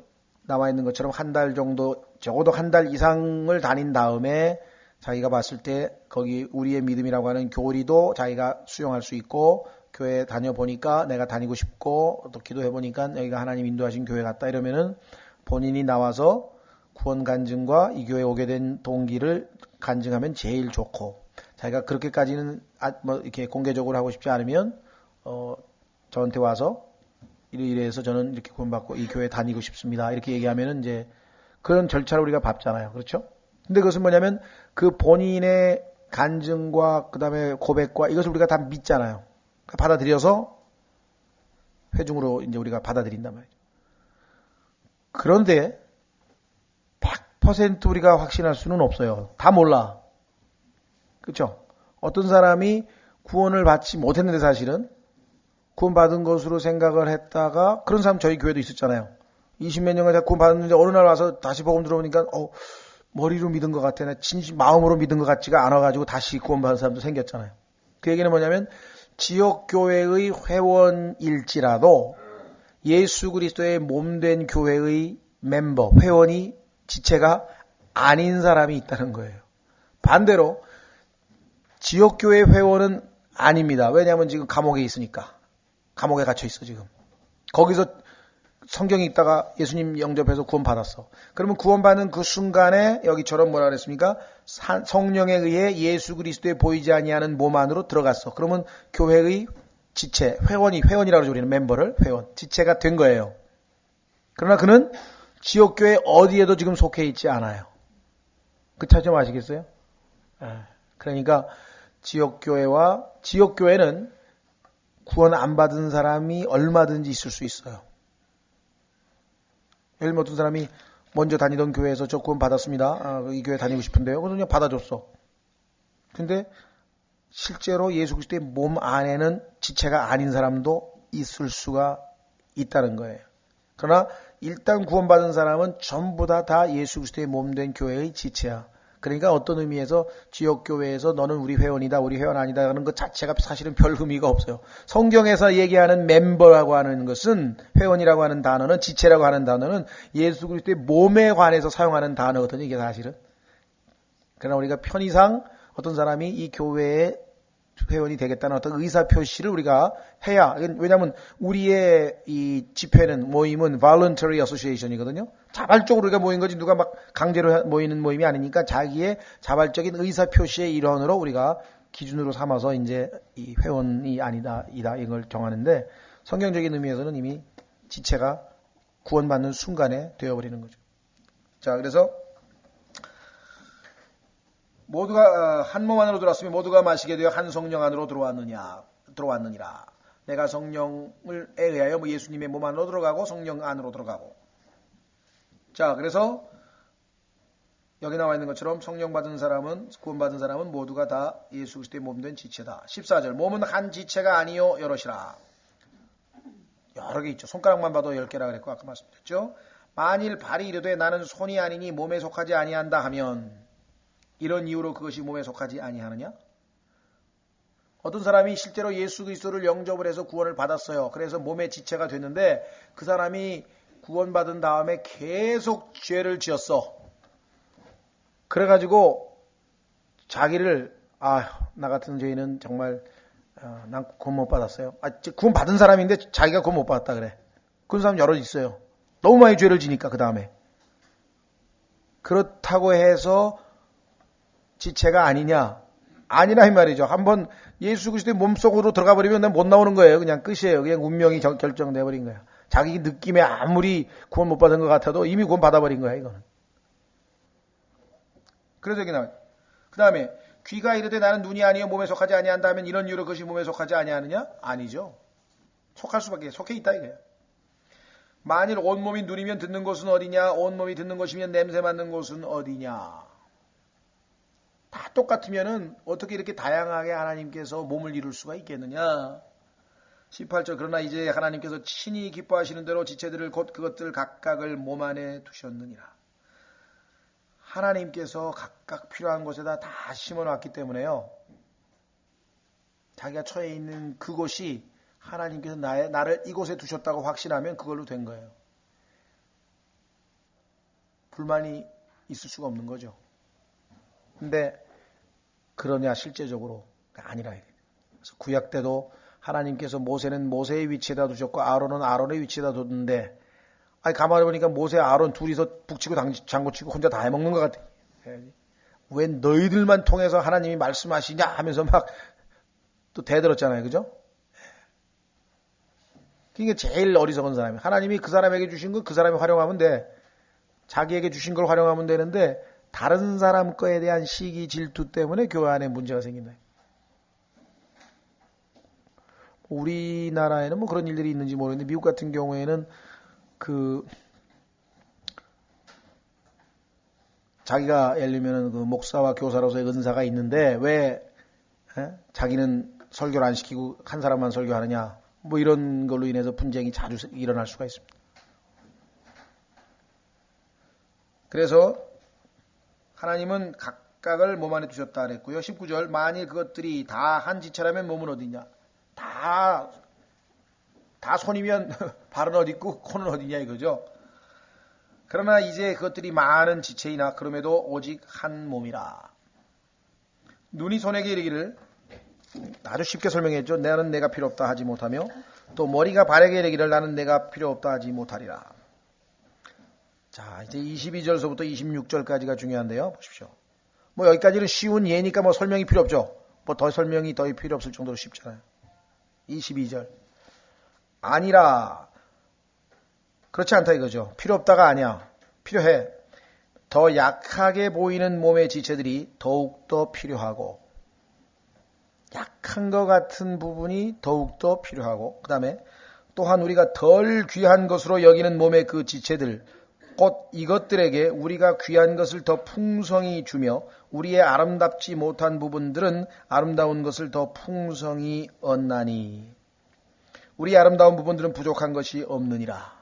나와 있는 것처럼 한 달 정도, 적어도 한 달 이상을 다닌 다음에 자기가 봤을 때 거기 우리의 믿음이라고 하는 교리도 자기가 수용할 수 있고 교회 다녀보니까 내가 다니고 싶고 또 기도해보니까 여기가 하나님 인도하신 교회 같다 이러면은 본인이 나와서 구원 간증과 이 교회에 오게 된 동기를 간증하면 제일 좋고 자기가 그렇게까지는 뭐 이렇게 공개적으로 하고 싶지 않으면 저한테 와서 이래서 저는 이렇게 구원받고 이 교회 다니고 싶습니다. 이렇게 얘기하면은 이제 그런 절차를 우리가 밟잖아요. 그렇죠? 근데 그것은 뭐냐면 그 본인의 간증과 그 다음에 고백과 이것을 우리가 다 믿잖아요. 받아들여서 회중으로 이제 우리가 받아들인단 말이죠. 그런데 100% 우리가 확신할 수는 없어요. 다 몰라. 그렇죠? 어떤 사람이 구원을 받지 못했는데 사실은 구원받은 것으로 생각을 했다가 그런 사람 저희 교회도 있었잖아요. 20몇 년간 구원 받았는데 어느 날 와서 다시 복음 들어보니까 머리로 믿은 것 같아. 나 진심 마음으로 믿은 것 같지가 않아가지고 다시 구원 받은 사람도 생겼잖아요. 그 얘기는 뭐냐면 지역 교회의 회원일지라도 예수 그리스도의 몸된 교회의 멤버, 회원이 지체가 아닌 사람이 있다는 거예요. 반대로 지역 교회 회원은 아닙니다. 왜냐하면 지금 감옥에 있으니까. 감옥에 gat혀 있어 지금. 거기서 성경이 있다가 예수님 영접해서 구원받았어. 그러면 구원받는 그 순간에 여기처럼 뭐라 그랬습니까? 성령에 의해 예수 그리스도에 보이지 아니하는 몸 안으로 들어갔어. 그러면 교회의 지체, 회원이라고 그러죠. 우리는 멤버를, 회원, 지체가 된 거예요. 그러나 그는 지역교회 어디에도 지금 속해 있지 않아요. 그 차이점 아시겠어요? 그러니까 지역교회는 구원 안 받은 사람이 얼마든지 있을 수 있어요. 예를 들면 어떤 사람이 먼저 다니던 교회에서 저 구원 받았습니다. 이 교회 다니고 싶은데요. 그래서 그냥 받아줬어. 근데 실제로 예수 그리스도의 몸 안에는 지체가 아닌 사람도 있을 수가 있다는 거예요. 그러나 일단 구원받은 사람은 전부 다 예수 그리스도의 몸 된 교회의 지체야. 그러니까 어떤 의미에서 지역교회에서 너는 우리 회원이다, 우리 회원 아니다 하는 것 자체가 사실은 별 의미가 없어요. 성경에서 얘기하는 멤버라고 하는 것은, 회원이라고 하는 단어는, 지체라고 하는 단어는 예수 그리스도의 몸에 관해서 사용하는 단어거든요. 이게 사실은. 그러나 우리가 편의상 어떤 사람이 이 교회의 회원이 되겠다는 어떤 의사표시를 우리가 해야, 왜냐하면 우리의 이 집회는, 모임은 voluntary association이거든요. 자발적으로 우리가 모인 거지 누가 막 강제로 모이는 모임이 아니니까 자기의 자발적인 의사표시의 일원으로 우리가 기준으로 삼아서 이제 이 회원이 아니다, 이걸 정하는데, 성경적인 의미에서는 이미 지체가 구원받는 순간에 되어버리는 거죠. 자, 그래서 모두가 한 몸 안으로 들어왔으면 모두가 마시게 되어 한 성령 안으로 들어왔느니라. 내가 성령을 의하여 예수님의 몸 안으로 들어가고 성령 안으로 들어가고. 자, 그래서 여기 나와 있는 것처럼 성령 받은 사람은, 구원받은 사람은 모두가 다 예수 그리스도의 몸 된 지체다. 14절, 몸은 한 지체가 아니요 여럿이라. 여러 개 있죠. 손가락만 봐도 10개라 그랬고 아까 말씀드렸죠. 만일 발이 이르되 나는 손이 아니니 몸에 속하지 아니한다 하면, 이런 이유로 그것이 몸에 속하지 아니하느냐? 어떤 사람이 실제로 예수 그리스도를 영접을 해서 구원을 받았어요. 그래서 몸의 지체가 됐는데 그 사람이 구원받은 다음에 계속 죄를 지었어. 그래가지고 자기를 나 같은 죄인은 정말 난 구원 못 받았어요. 구원 받은 사람인데 자기가 구원 못 받았다 그래. 그런 사람 여러 있어요. 너무 많이 죄를 지니까 그 다음에. 그렇다고 해서 지체가 아니냐? 아니라 이 말이죠. 한번 예수 그리스도의 몸속으로 들어가 버리면 못 나오는 거예요. 그냥 끝이에요. 그냥 운명이 결정돼 버린 거야. 자기 느낌에 아무리 구원 못 받은 것 같아도 이미 구원 받아버린 거야, 이거는. 그래서 여기 나와요. 그 다음에 귀가 이르되 나는 눈이 아니여 몸에 속하지 아니한다 하면 이런 이유로 그것이 몸에 속하지 아니하느냐? 아니죠. 속해 있다 이거예요. 만일 온몸이 눈이면 듣는 곳은 어디냐? 온몸이 듣는 곳이면 냄새 맡는 곳은 어디냐? 다 똑같으면은 어떻게 이렇게 다양하게 하나님께서 몸을 이룰 수가 있겠느냐? 18절, 그러나 이제 하나님께서 친히 기뻐하시는 대로 지체들을 곧 그것들 각각을 몸 안에 두셨느니라. 하나님께서 각각 필요한 곳에다 다 심어놨기 때문에요. 자기가 처해 있는 그곳이 하나님께서 나를 이곳에 두셨다고 확신하면 그걸로 된 거예요. 불만이 있을 수가 없는 거죠. 근데 그러냐 실제적으로 아니라. 그래서 구약 때도 하나님께서 모세는 모세의 위치에다 두셨고 아론은 아론의 위치에다 뒀는데, 가만히 보니까 모세 아론 둘이서 북치고 장구치고 혼자 다 해먹는 것 같아. 왜 너희들만 통해서 하나님이 말씀하시냐 하면서 막 또 대들었잖아요. 그죠? 그게 제일 어리석은 사람이에요. 하나님이 그 사람에게 주신 걸 그 사람이 활용하면 돼. 자기에게 주신 걸 활용하면 되는데 다른 사람 거에 대한 시기 질투 때문에 교회 안에 문제가 생긴다. 우리나라에는 뭐 그런 일들이 있는지 모르겠는데 미국 같은 경우에는 자기가 예를 들면 그 목사와 교사로서의 은사가 있는데 왜 자기는 설교를 안 시키고 한 사람만 설교하느냐, 뭐 이런 걸로 인해서 분쟁이 자주 일어날 수가 있습니다. 그래서 하나님은 각각을 몸 안에 두셨다 그랬고요. 19절, 만일 그것들이 다 한 지체라면 몸은 어디냐? 다 손이면 발은 어디 있고 코는 어디냐 이거죠. 그러나 이제 그것들이 많은 지체이나 그럼에도 오직 한 몸이라. 눈이 손에게 이르기를 아주 쉽게 설명했죠. 나는 내가 필요 없다 하지 못하며 또 머리가 바르게 되기를 나는 내가 필요 없다 하지 못하리라. 자, 이제 22절서부터 26절까지가 중요한데요. 보십시오. 뭐 여기까지는 쉬운 예니까 뭐 설명이 필요 없죠. 뭐 더 설명이 더 필요 없을 정도로 쉽잖아요. 22절. 아니라 그렇지 않다 이거죠. 필요 없다가 아니야. 필요해. 더 약하게 보이는 몸의 지체들이 더욱더 필요하고 약한 것 같은 부분이 더욱더 필요하고 그 다음에 또한 우리가 덜 귀한 것으로 여기는 몸의 그 지체들 곧 이것들에게 우리가 귀한 것을 더 풍성히 주며 우리의 아름답지 못한 부분들은 아름다운 것을 더 풍성히 얻나니 우리 아름다운 부분들은 부족한 것이 없느니라.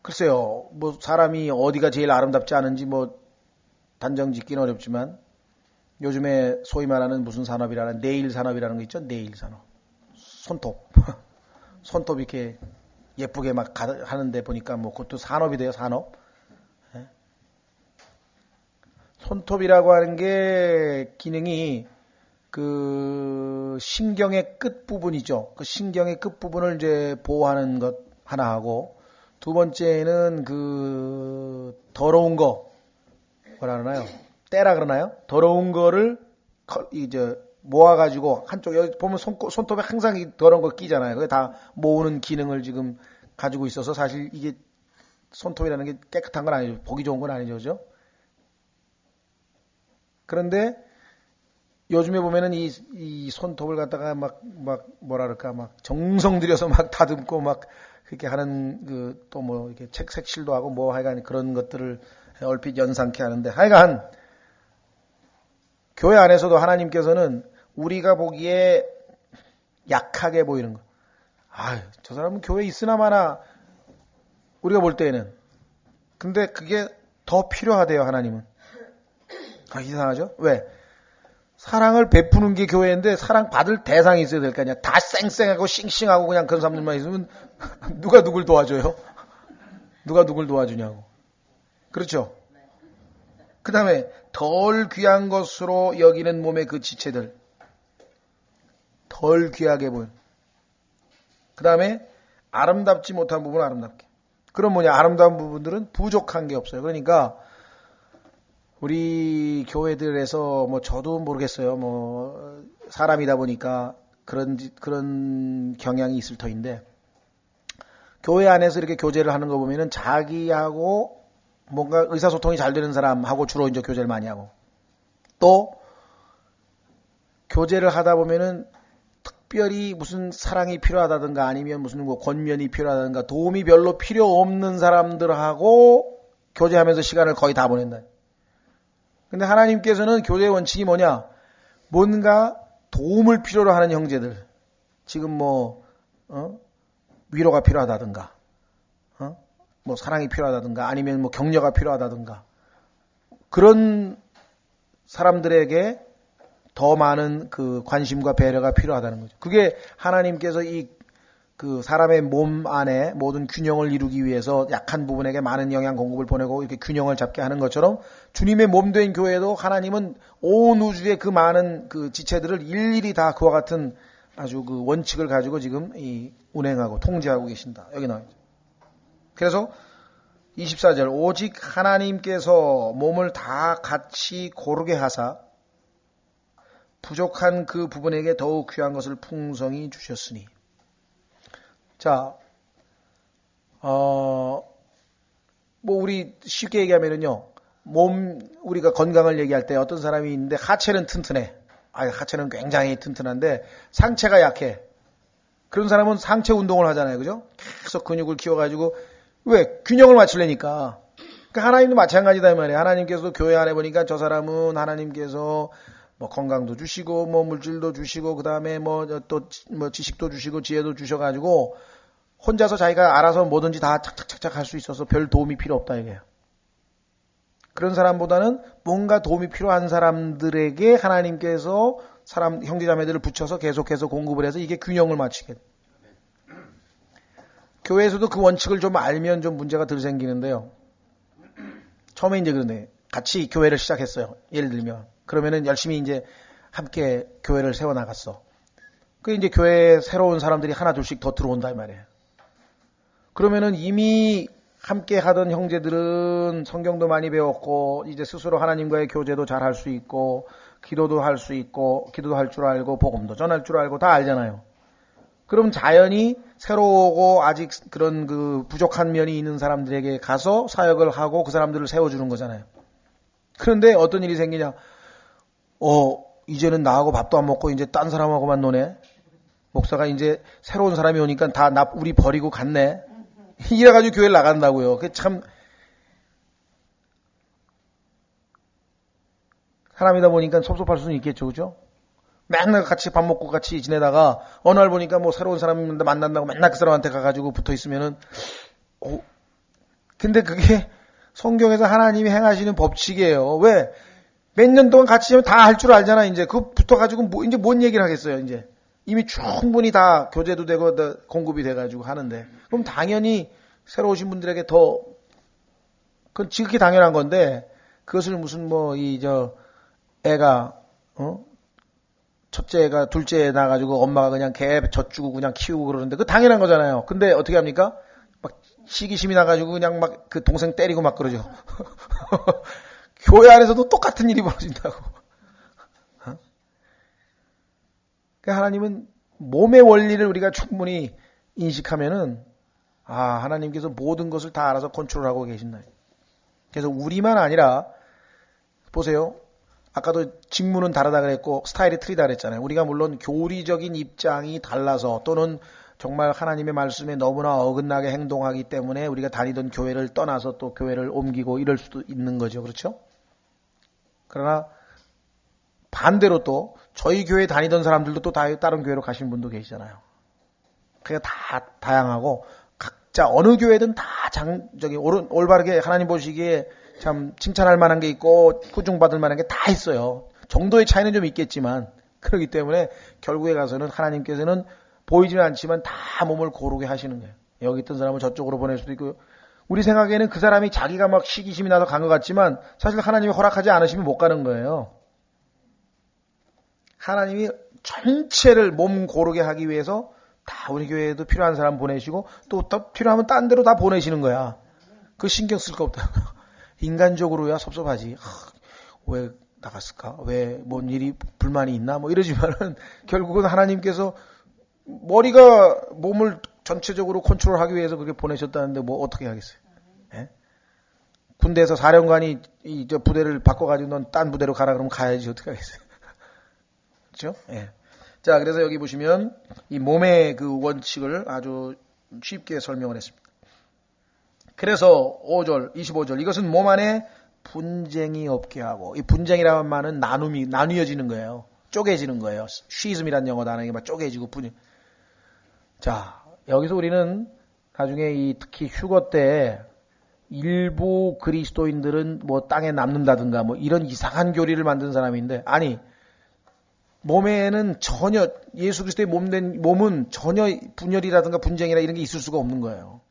글쎄요, 뭐 사람이 어디가 제일 아름답지 않은지 뭐 단정 짓기는 어렵지만 요즘에 소위 말하는 무슨 산업이라는 네일 산업이라는 거 있죠? 네일 산업. 손톱. 손톱 이렇게 예쁘게 막 하는데 보니까 뭐 그것도 산업이 돼요, 산업. 예? 손톱이라고 하는 게 기능이 그 신경의 끝부분이죠. 그 신경의 끝부분을 이제 보호하는 것 하나 하고 두 번째는 그 더러운 거 뭐라 그러나요? 때라 그러나요? 더러운 거를 이제 모아가지고 한쪽 여기 보면 손톱에 항상 이 더러운 거 끼잖아요. 그게 다 모으는 기능을 지금 가지고 있어서 사실 이게 손톱이라는 게 깨끗한 건 아니죠. 보기 좋은 건 아니죠, 그죠? 그런데 요즘에 보면은 이 손톱을 갖다가 막 뭐라 그럴까 막 정성 들여서 막 다듬고 막 그렇게 하는 그 또 뭐 이렇게 책 색칠도 하고 뭐 하여간 그런 것들을 얼핏 연상케 하는데 하여간 교회 안에서도 하나님께서는 우리가 보기에 약하게 보이는 거. 아유, 저 사람은 교회에 있으나 마나 우리가 볼 때에는. 근데 그게 더 필요하대요, 하나님은. 아, 이상하죠? 왜? 사랑을 베푸는 게 교회인데 사랑 받을 대상이 있어야 될 거 아니야. 다 쌩쌩하고 싱싱하고 그냥 그런 사람들만 있으면 누가 누굴 도와줘요? 누가 누굴 도와주냐고. 그렇죠? 그 다음에 덜 귀한 것으로 여기는 몸의 그 지체들. 덜 귀하게 보여. 그 다음에 아름답지 못한 부분은 아름답게. 그럼 뭐냐? 아름다운 부분들은 부족한 게 없어요. 그러니까 우리 교회들에서 뭐 저도 모르겠어요. 뭐 사람이다 보니까 그런 경향이 있을 터인데 교회 안에서 이렇게 교제를 하는 거 보면은 자기하고 뭔가 의사소통이 잘 되는 사람하고 주로 이제 교제를 많이 하고 또 교제를 하다 보면은 특별히 무슨 사랑이 필요하다든가 아니면 무슨 뭐 권면이 필요하다든가 도움이 별로 필요 없는 사람들하고 교제하면서 시간을 거의 다 보낸다. 근데 하나님께서는 교제의 원칙이 뭐냐? 뭔가 도움을 필요로 하는 형제들. 지금 뭐 위로가 필요하다든가 뭐 사랑이 필요하다든가 아니면 뭐 격려가 필요하다든가 그런 사람들에게 더 많은 그 관심과 배려가 필요하다는 거죠. 그게 하나님께서 그 사람의 몸 안에 모든 균형을 이루기 위해서 약한 부분에게 많은 영양 공급을 보내고 이렇게 균형을 잡게 하는 것처럼 주님의 몸 된 교회도 하나님은 온 우주의 그 많은 그 지체들을 일일이 다 그와 같은 아주 그 원칙을 가지고 지금 운행하고 통제하고 계신다. 여기 나와있죠. 그래서 24절 오직 하나님께서 몸을 다 같이 고르게 하사 부족한 그 부분에게 더욱 귀한 것을 풍성히 주셨으니 자, 뭐 우리 쉽게 얘기하면은요, 우리가 건강을 얘기할 때 어떤 사람이 있는데 하체는 튼튼해. 하체는 굉장히 튼튼한데 상체가 약해. 그런 사람은 상체 운동을 하잖아요, 그죠? 계속 근육을 키워가지고 왜 균형을 맞추려니까. 그러니까 하나님도 마찬가지다 이 말이에요. 하나님께서 교회 안에 보니까 저 사람은 하나님께서 뭐 건강도 주시고 뭐 물질도 주시고 그다음에 뭐 또 뭐 지식도 주시고 지혜도 주셔가지고 혼자서 자기가 알아서 뭐든지 다 착착착착 할 수 있어서 별 도움이 필요 없다 이게요. 그런 사람보다는 뭔가 도움이 필요한 사람들에게 하나님께서 사람 형제자매들을 붙여서 계속해서 공급을 해서 이게 균형을 맞추게. 교회에서도 그 원칙을 좀 알면 좀 문제가 덜 생기는데요. 처음에 이제 그런데 같이 교회를 시작했어요. 예를 들면 그러면은 열심히 이제 함께 교회를 세워나갔어. 그 이제 교회에 새로운 사람들이 하나 둘씩 더 들어온다 이 말이에요. 그러면은 이미 함께 하던 형제들은 성경도 많이 배웠고 이제 스스로 하나님과의 교제도 잘 할 수 있고 기도도 할 수 있고 기도도 할 줄 알고 복음도 전할 줄 알고 다 알잖아요. 그럼 자연히 새로 오고 아직 그런 그 부족한 면이 있는 사람들에게 가서 사역을 하고 그 사람들을 세워주는 거잖아요. 그런데 어떤 일이 생기냐? 이제는 나하고 밥도 안 먹고 이제 딴 사람하고만 노네. 목사가 이제 새로운 사람이 오니까 다 우리 버리고 갔네. 이래가지고 교회를 나간다고요. 그게 참 사람이다 보니까 섭섭할 수는 있겠죠, 그죠? 맨날 같이 밥 먹고 같이 지내다가 어느 날 보니까 뭐 새로운 사람 만난다고 맨날 그 사람한테 가가지고 붙어 있으면은 근데 그게 성경에서 하나님이 행하시는 법칙이에요. 왜? 몇 년 동안 같이 지내면 다 할 줄 알잖아. 이제 그 붙어가지고 이제 뭔 얘기를 하겠어요. 이제 이미 충분히 다 교제도 되고 공급이 돼가지고 하는데 그럼 당연히 새로 오신 분들에게 그건 지극히 당연한 건데 그것을 무슨 애가 첫째 애가 둘째 애 나가지고 엄마가 그냥 개 젖주고 그냥 키우고 그러는데 그 당연한 거잖아요. 근데 어떻게 합니까? 막 시기심이 나가지고 그냥 막 그 동생 때리고 막 그러죠. 교회 안에서도 똑같은 일이 벌어진다고. 그러니까 하나님은 몸의 원리를 우리가 충분히 인식하면은 하나님께서 모든 것을 다 알아서 컨트롤하고 계신다. 그래서 우리만 아니라 보세요. 아까도 직무는 다르다 그랬고 스타일이 틀리다 그랬잖아요. 우리가 물론 교리적인 입장이 달라서 또는 정말 하나님의 말씀에 너무나 어긋나게 행동하기 때문에 우리가 다니던 교회를 떠나서 또 교회를 옮기고 이럴 수도 있는 거죠. 그렇죠? 그러나 반대로 또 저희 교회 다니던 사람들도 또 다른 교회로 가신 분도 계시잖아요. 그게 다 다양하고 각자 어느 교회든 다 올바르게 하나님 보시기에 참 칭찬할 만한 게 있고 후중받을 만한 게 다 있어요. 정도의 차이는 좀 있겠지만 그렇기 때문에 결국에 가서는 하나님께서는 보이지는 않지만 다 몸을 고르게 하시는 거예요. 여기 있던 사람을 저쪽으로 보낼 수도 있고 우리 생각에는 그 사람이 자기가 막 시기심이 나서 간 것 같지만 사실 하나님이 허락하지 않으시면 못 가는 거예요. 하나님이 전체를 몸 고르게 하기 위해서 다 우리 교회에도 필요한 사람 보내시고 또 필요하면 딴 데로 다 보내시는 거야. 그 신경 쓸 거 없다고요. 인간적으로야 섭섭하지. 왜 나갔을까? 왜 뭔 일이 불만이 있나? 뭐 이러지만은 결국은 하나님께서 머리가 몸을 전체적으로 컨트롤하기 위해서 그렇게 보내셨다는데 뭐 어떻게 하겠어요? 예? 군대에서 사령관이 저 부대를 바꿔가지고 넌 딴 부대로 가라 그러면 가야지 어떻게 하겠어요? 그렇죠? 예. 자, 그래서 여기 보시면 이 몸의 그 원칙을 아주 쉽게 설명을 했습니다. 그래서 25절 이것은 몸 안에 분쟁이 없게 하고 이 분쟁이라는 말은 나뉘어지는 거예요. 쪼개지는 거예요. 쉬즘이라는 영어 단어가 막 쪼개지고 자, 여기서 우리는 나중에 특히 휴거 때 일부 그리스도인들은 뭐 땅에 남는다든가 뭐 이런 이상한 교리를 만든 사람인데 아니 몸에는 전혀 예수 그리스도의 몸은 전혀 분열이라든가 분쟁이라 이런 게 있을 수가 없는 거예요.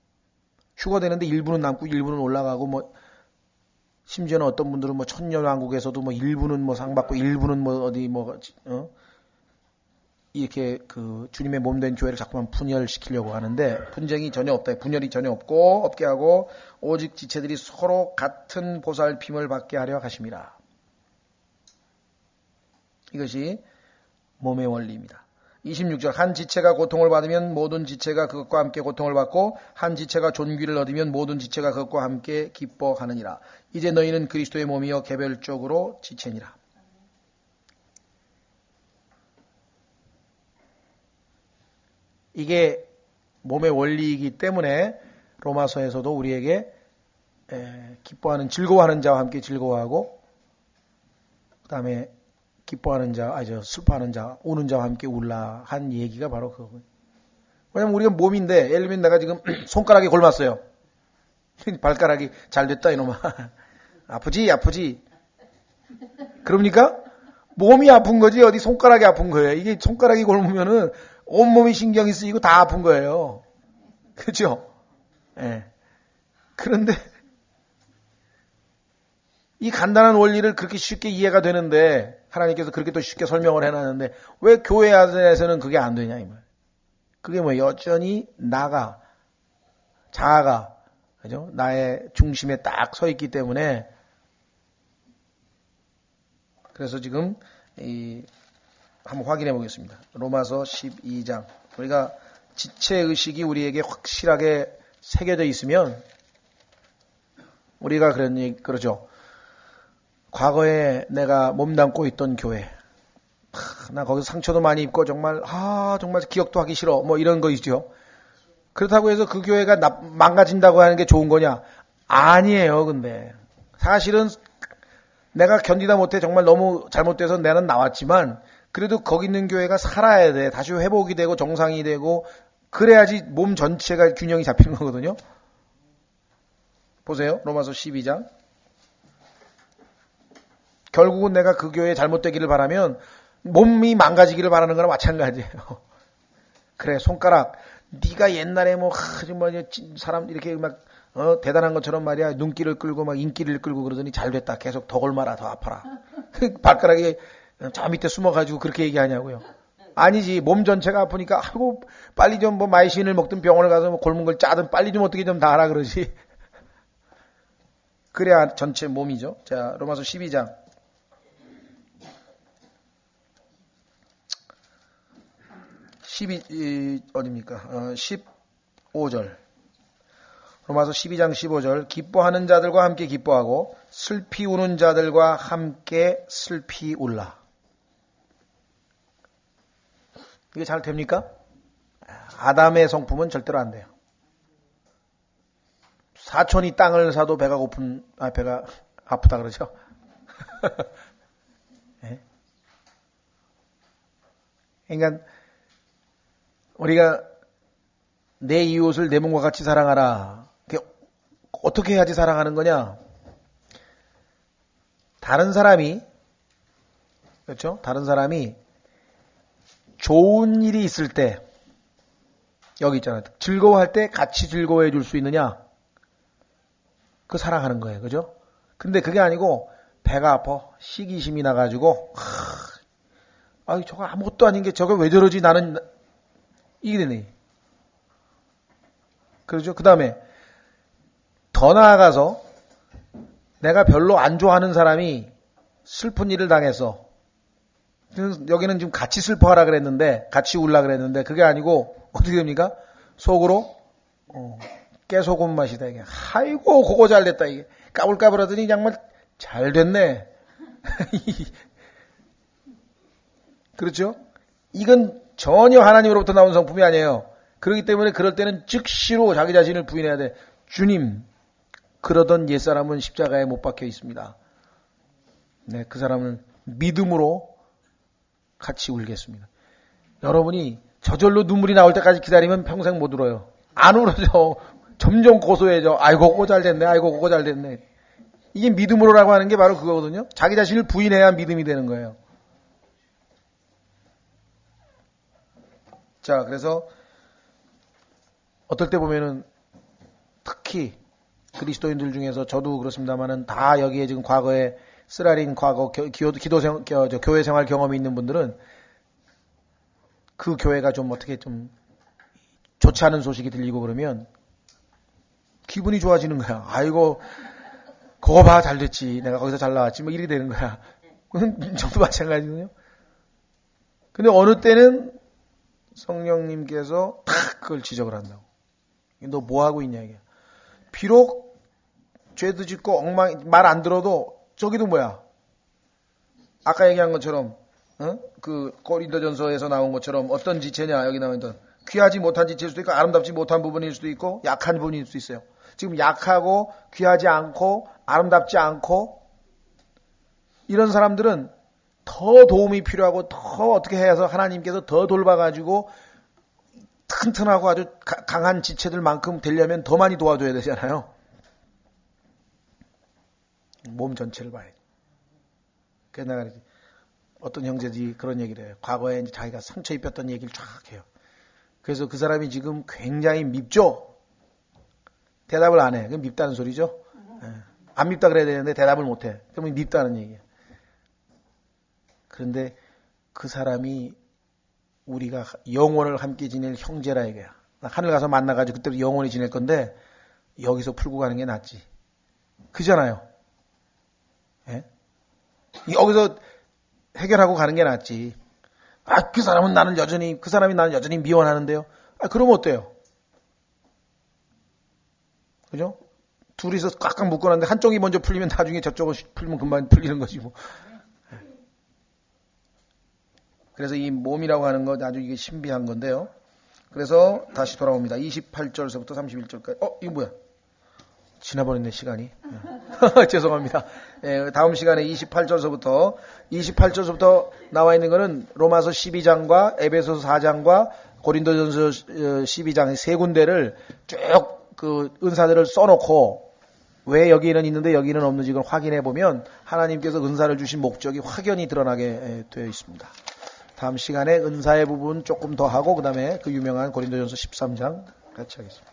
휴거되는데 일부는 남고 일부는 올라가고 뭐 심지어는 어떤 분들은 뭐 천년왕국에서도 뭐 일부는 뭐 상 받고 일부는 뭐 어디 이렇게 그 주님의 몸 된 교회를 자꾸만 분열시키려고 하는데 분쟁이 전혀 없다. 분열이 전혀 없게 하고 오직 지체들이 서로 같은 보살핌을 받게 하려 하심이라. 이것이 몸의 원리입니다. 26절 한 지체가 고통을 받으면 모든 지체가 그것과 함께 고통을 받고 한 지체가 존귀를 얻으면 모든 지체가 그것과 함께 기뻐하느니라. 이제 너희는 그리스도의 몸이여 개별적으로 지체니라. 이게 몸의 원리이기 때문에 로마서에서도 우리에게 기뻐하는 즐거워하는 자와 함께 즐거워하고 그 다음에 기뻐하는 자, 슬퍼하는 자, 우는 자와 함께 울라 한 얘기가 바로 그거고요. 왜냐면 우리가 몸인데 예를 들면 내가 지금 손가락이 골맞어요. 발가락이 잘 됐다 이놈아. 아프지? 그럽니까? 몸이 아픈 거지 어디 손가락이 아픈 거예요. 이게 손가락이 골무면은 온몸이 신경이 쓰이고 다 아픈 거예요. 그렇죠? 예. 그런데 이 간단한 원리를 그렇게 쉽게 이해가 되는데 하나님께서 그렇게 또 쉽게 설명을 해놨는데 왜 교회 안에서는 그게 안 되냐 이 말. 그게 뭐 여전히 나가 자아가 그죠? 나의 중심에 딱 서 있기 때문에 그래서 지금 한번 확인해 보겠습니다. 로마서 12장 우리가 지체의식이 우리에게 확실하게 새겨져 있으면 우리가 그러죠. 과거에 내가 몸담고 있던 교회 나 거기서 상처도 많이 입고 정말 기억도 하기 싫어 뭐 이런 거 있죠. 그렇다고 해서 그 교회가 망가진다고 하는 게 좋은 거냐? 아니에요. 근데 사실은 내가 견디다 못해 정말 너무 잘못돼서 나는 나왔지만 그래도 거기 있는 교회가 살아야 돼. 다시 회복이 되고 정상이 되고 그래야지 몸 전체가 균형이 잡히는 거거든요. 보세요. 로마서 12장. 결국은 내가 그 교회에 잘못되기를 바라면 몸이 망가지기를 바라는 거나 마찬가지예요. 그래 손가락 네가 옛날에 사람 이렇게 막 대단한 것처럼 말이야 눈길을 끌고 막 인기를 끌고 그러더니 잘 됐다. 계속 더 골마라 더 아파라. 발가락이 저 밑에 숨어가지고 그렇게 얘기하냐고요. 아니지 몸 전체가 아프니까 아이고 빨리 좀 뭐 마이신을 먹든 병원을 가서 뭐 골문 걸 짜든 빨리 좀 어떻게 좀 다 하라 그러지. 그래야 전체 몸이죠. 자 로마서 12장 어딥니까? 15절. 로마서 12장 15절. 기뻐하는 자들과 함께 기뻐하고 슬피 우는 자들과 함께 슬피 울라. 이게 잘 됩니까? 아담의 성품은 절대로 안 돼요. 사촌이 땅을 사도 배가 아프다 그러죠. 네? 그러니까 우리가 내 이웃을 내 몸과 같이 사랑하라. 어떻게 해야지 사랑하는 거냐? 다른 사람이 그렇죠? 다른 사람이 좋은 일이 있을 때 여기 있잖아요. 즐거워할 때 같이 즐거워해 줄 수 있느냐? 그 사랑하는 거예요. 그죠? 근데 그게 아니고 배가 아파. 시기심이 나가지고 저거 아무것도 아닌 게 저거 왜 저러지 나는 이게 되네. 그렇죠? 그 다음에 더 나아가서 내가 별로 안 좋아하는 사람이 슬픈 일을 당해서 여기는 지금 같이 슬퍼하라 그랬는데 같이 울라 그랬는데 그게 아니고 어떻게 됩니까? 속으로 깨소금 맛이다 이게. 아이고 그거 잘 됐다 이게. 까불까불하더니 정말 잘 됐네. 그렇죠? 이건 전혀 하나님으로부터 나온 성품이 아니에요. 그렇기 때문에 그럴 때는 즉시로 자기 자신을 부인해야 돼. 주님, 그러던 옛사람은 십자가에 못 박혀 있습니다. 네, 그 사람은 믿음으로 같이 울겠습니다. 여러분이 저절로 눈물이 나올 때까지 기다리면 평생 못 울어요. 안 울어져. 점점 고소해져. 아이고, 그거 잘 됐네. 아이고, 그거 잘 됐네. 이게 믿음으로라고 하는 게 바로 그거거든요. 자기 자신을 부인해야 믿음이 되는 거예요. 자, 그래서 어떨 때 보면은 특히 그리스도인들 중에서 저도 그렇습니다만은 다 여기에 지금 과거에 쓰라린 과거 교회 생활 경험이 있는 분들은 그 교회가 좀 어떻게 좀 좋지 않은 소식이 들리고 그러면 기분이 좋아지는 거야. 아이고 그거 봐 잘 됐지. 내가 거기서 잘 나왔지. 뭐 이렇게 되는 거야. 저도 마찬가지거든요. 근데 어느 때는 성령님께서 탁 그걸 지적을 한다고. 너 뭐 하고 있냐 이게. 비록 죄도 짓고 말 안 들어도 저기도 뭐야. 아까 얘기한 것처럼 그 고린도전서에서 나온 것처럼 어떤 지체냐 여기 나오는 귀하지 못한 지체일 수도 있고 아름답지 못한 부분일 수도 있고 약한 부분일 수도 있어요. 지금 약하고 귀하지 않고 아름답지 않고 이런 사람들은 더 도움이 필요하고 더 어떻게 해서 하나님께서 더 돌봐가지고 튼튼하고 아주 강한 지체들만큼 되려면 더 많이 도와줘야 되잖아요. 몸 전체를 봐야 돼. 그래서 내가 어떤 형제들이 그런 얘기를 해요. 과거에 이제 자기가 상처 입혔던 얘기를 쫙 해요. 그래서 그 사람이 지금 굉장히 밉죠? 대답을 안 해. 그게 밉다는 소리죠? 네. 안 밉다 그래야 되는데 대답을 못해. 그러면 밉다는 얘기야. 그런데 그 사람이 우리가 영원을 함께 지낼 형제라 이거야. 하늘 가서 만나가지고 그때로 영원히 지낼 건데 여기서 풀고 가는 게 낫지. 그잖아요. 예? 여기서 해결하고 가는 게 낫지. 그 사람이 나는 여전히 미워하는데요. 그러면 어때요? 그죠? 둘이서 꽉꽉 묶어놨는데 한쪽이 먼저 풀리면 나중에 저쪽은 풀리면 금방 풀리는 거지 뭐. 그래서 이 몸이라고 하는 것 아주 이게 신비한 건데요. 그래서 다시 돌아옵니다. 28절서부터 31절까지. 이거 뭐야? 지나버렸네, 시간이. 죄송합니다. 다음 시간에 28절서부터 나와 있는 거는 로마서 12장과 에베소서 4장과 고린도전서 12장 세 군데를 쭉 그 은사들을 써놓고 왜 여기는 있는데 여기는 없는지 그걸 확인해 보면 하나님께서 은사를 주신 목적이 확연히 드러나게 되어 있습니다. 다음 시간에 은사의 부분 조금 더 하고 그 다음에 그 유명한 고린도전서 13장 같이 하겠습니다.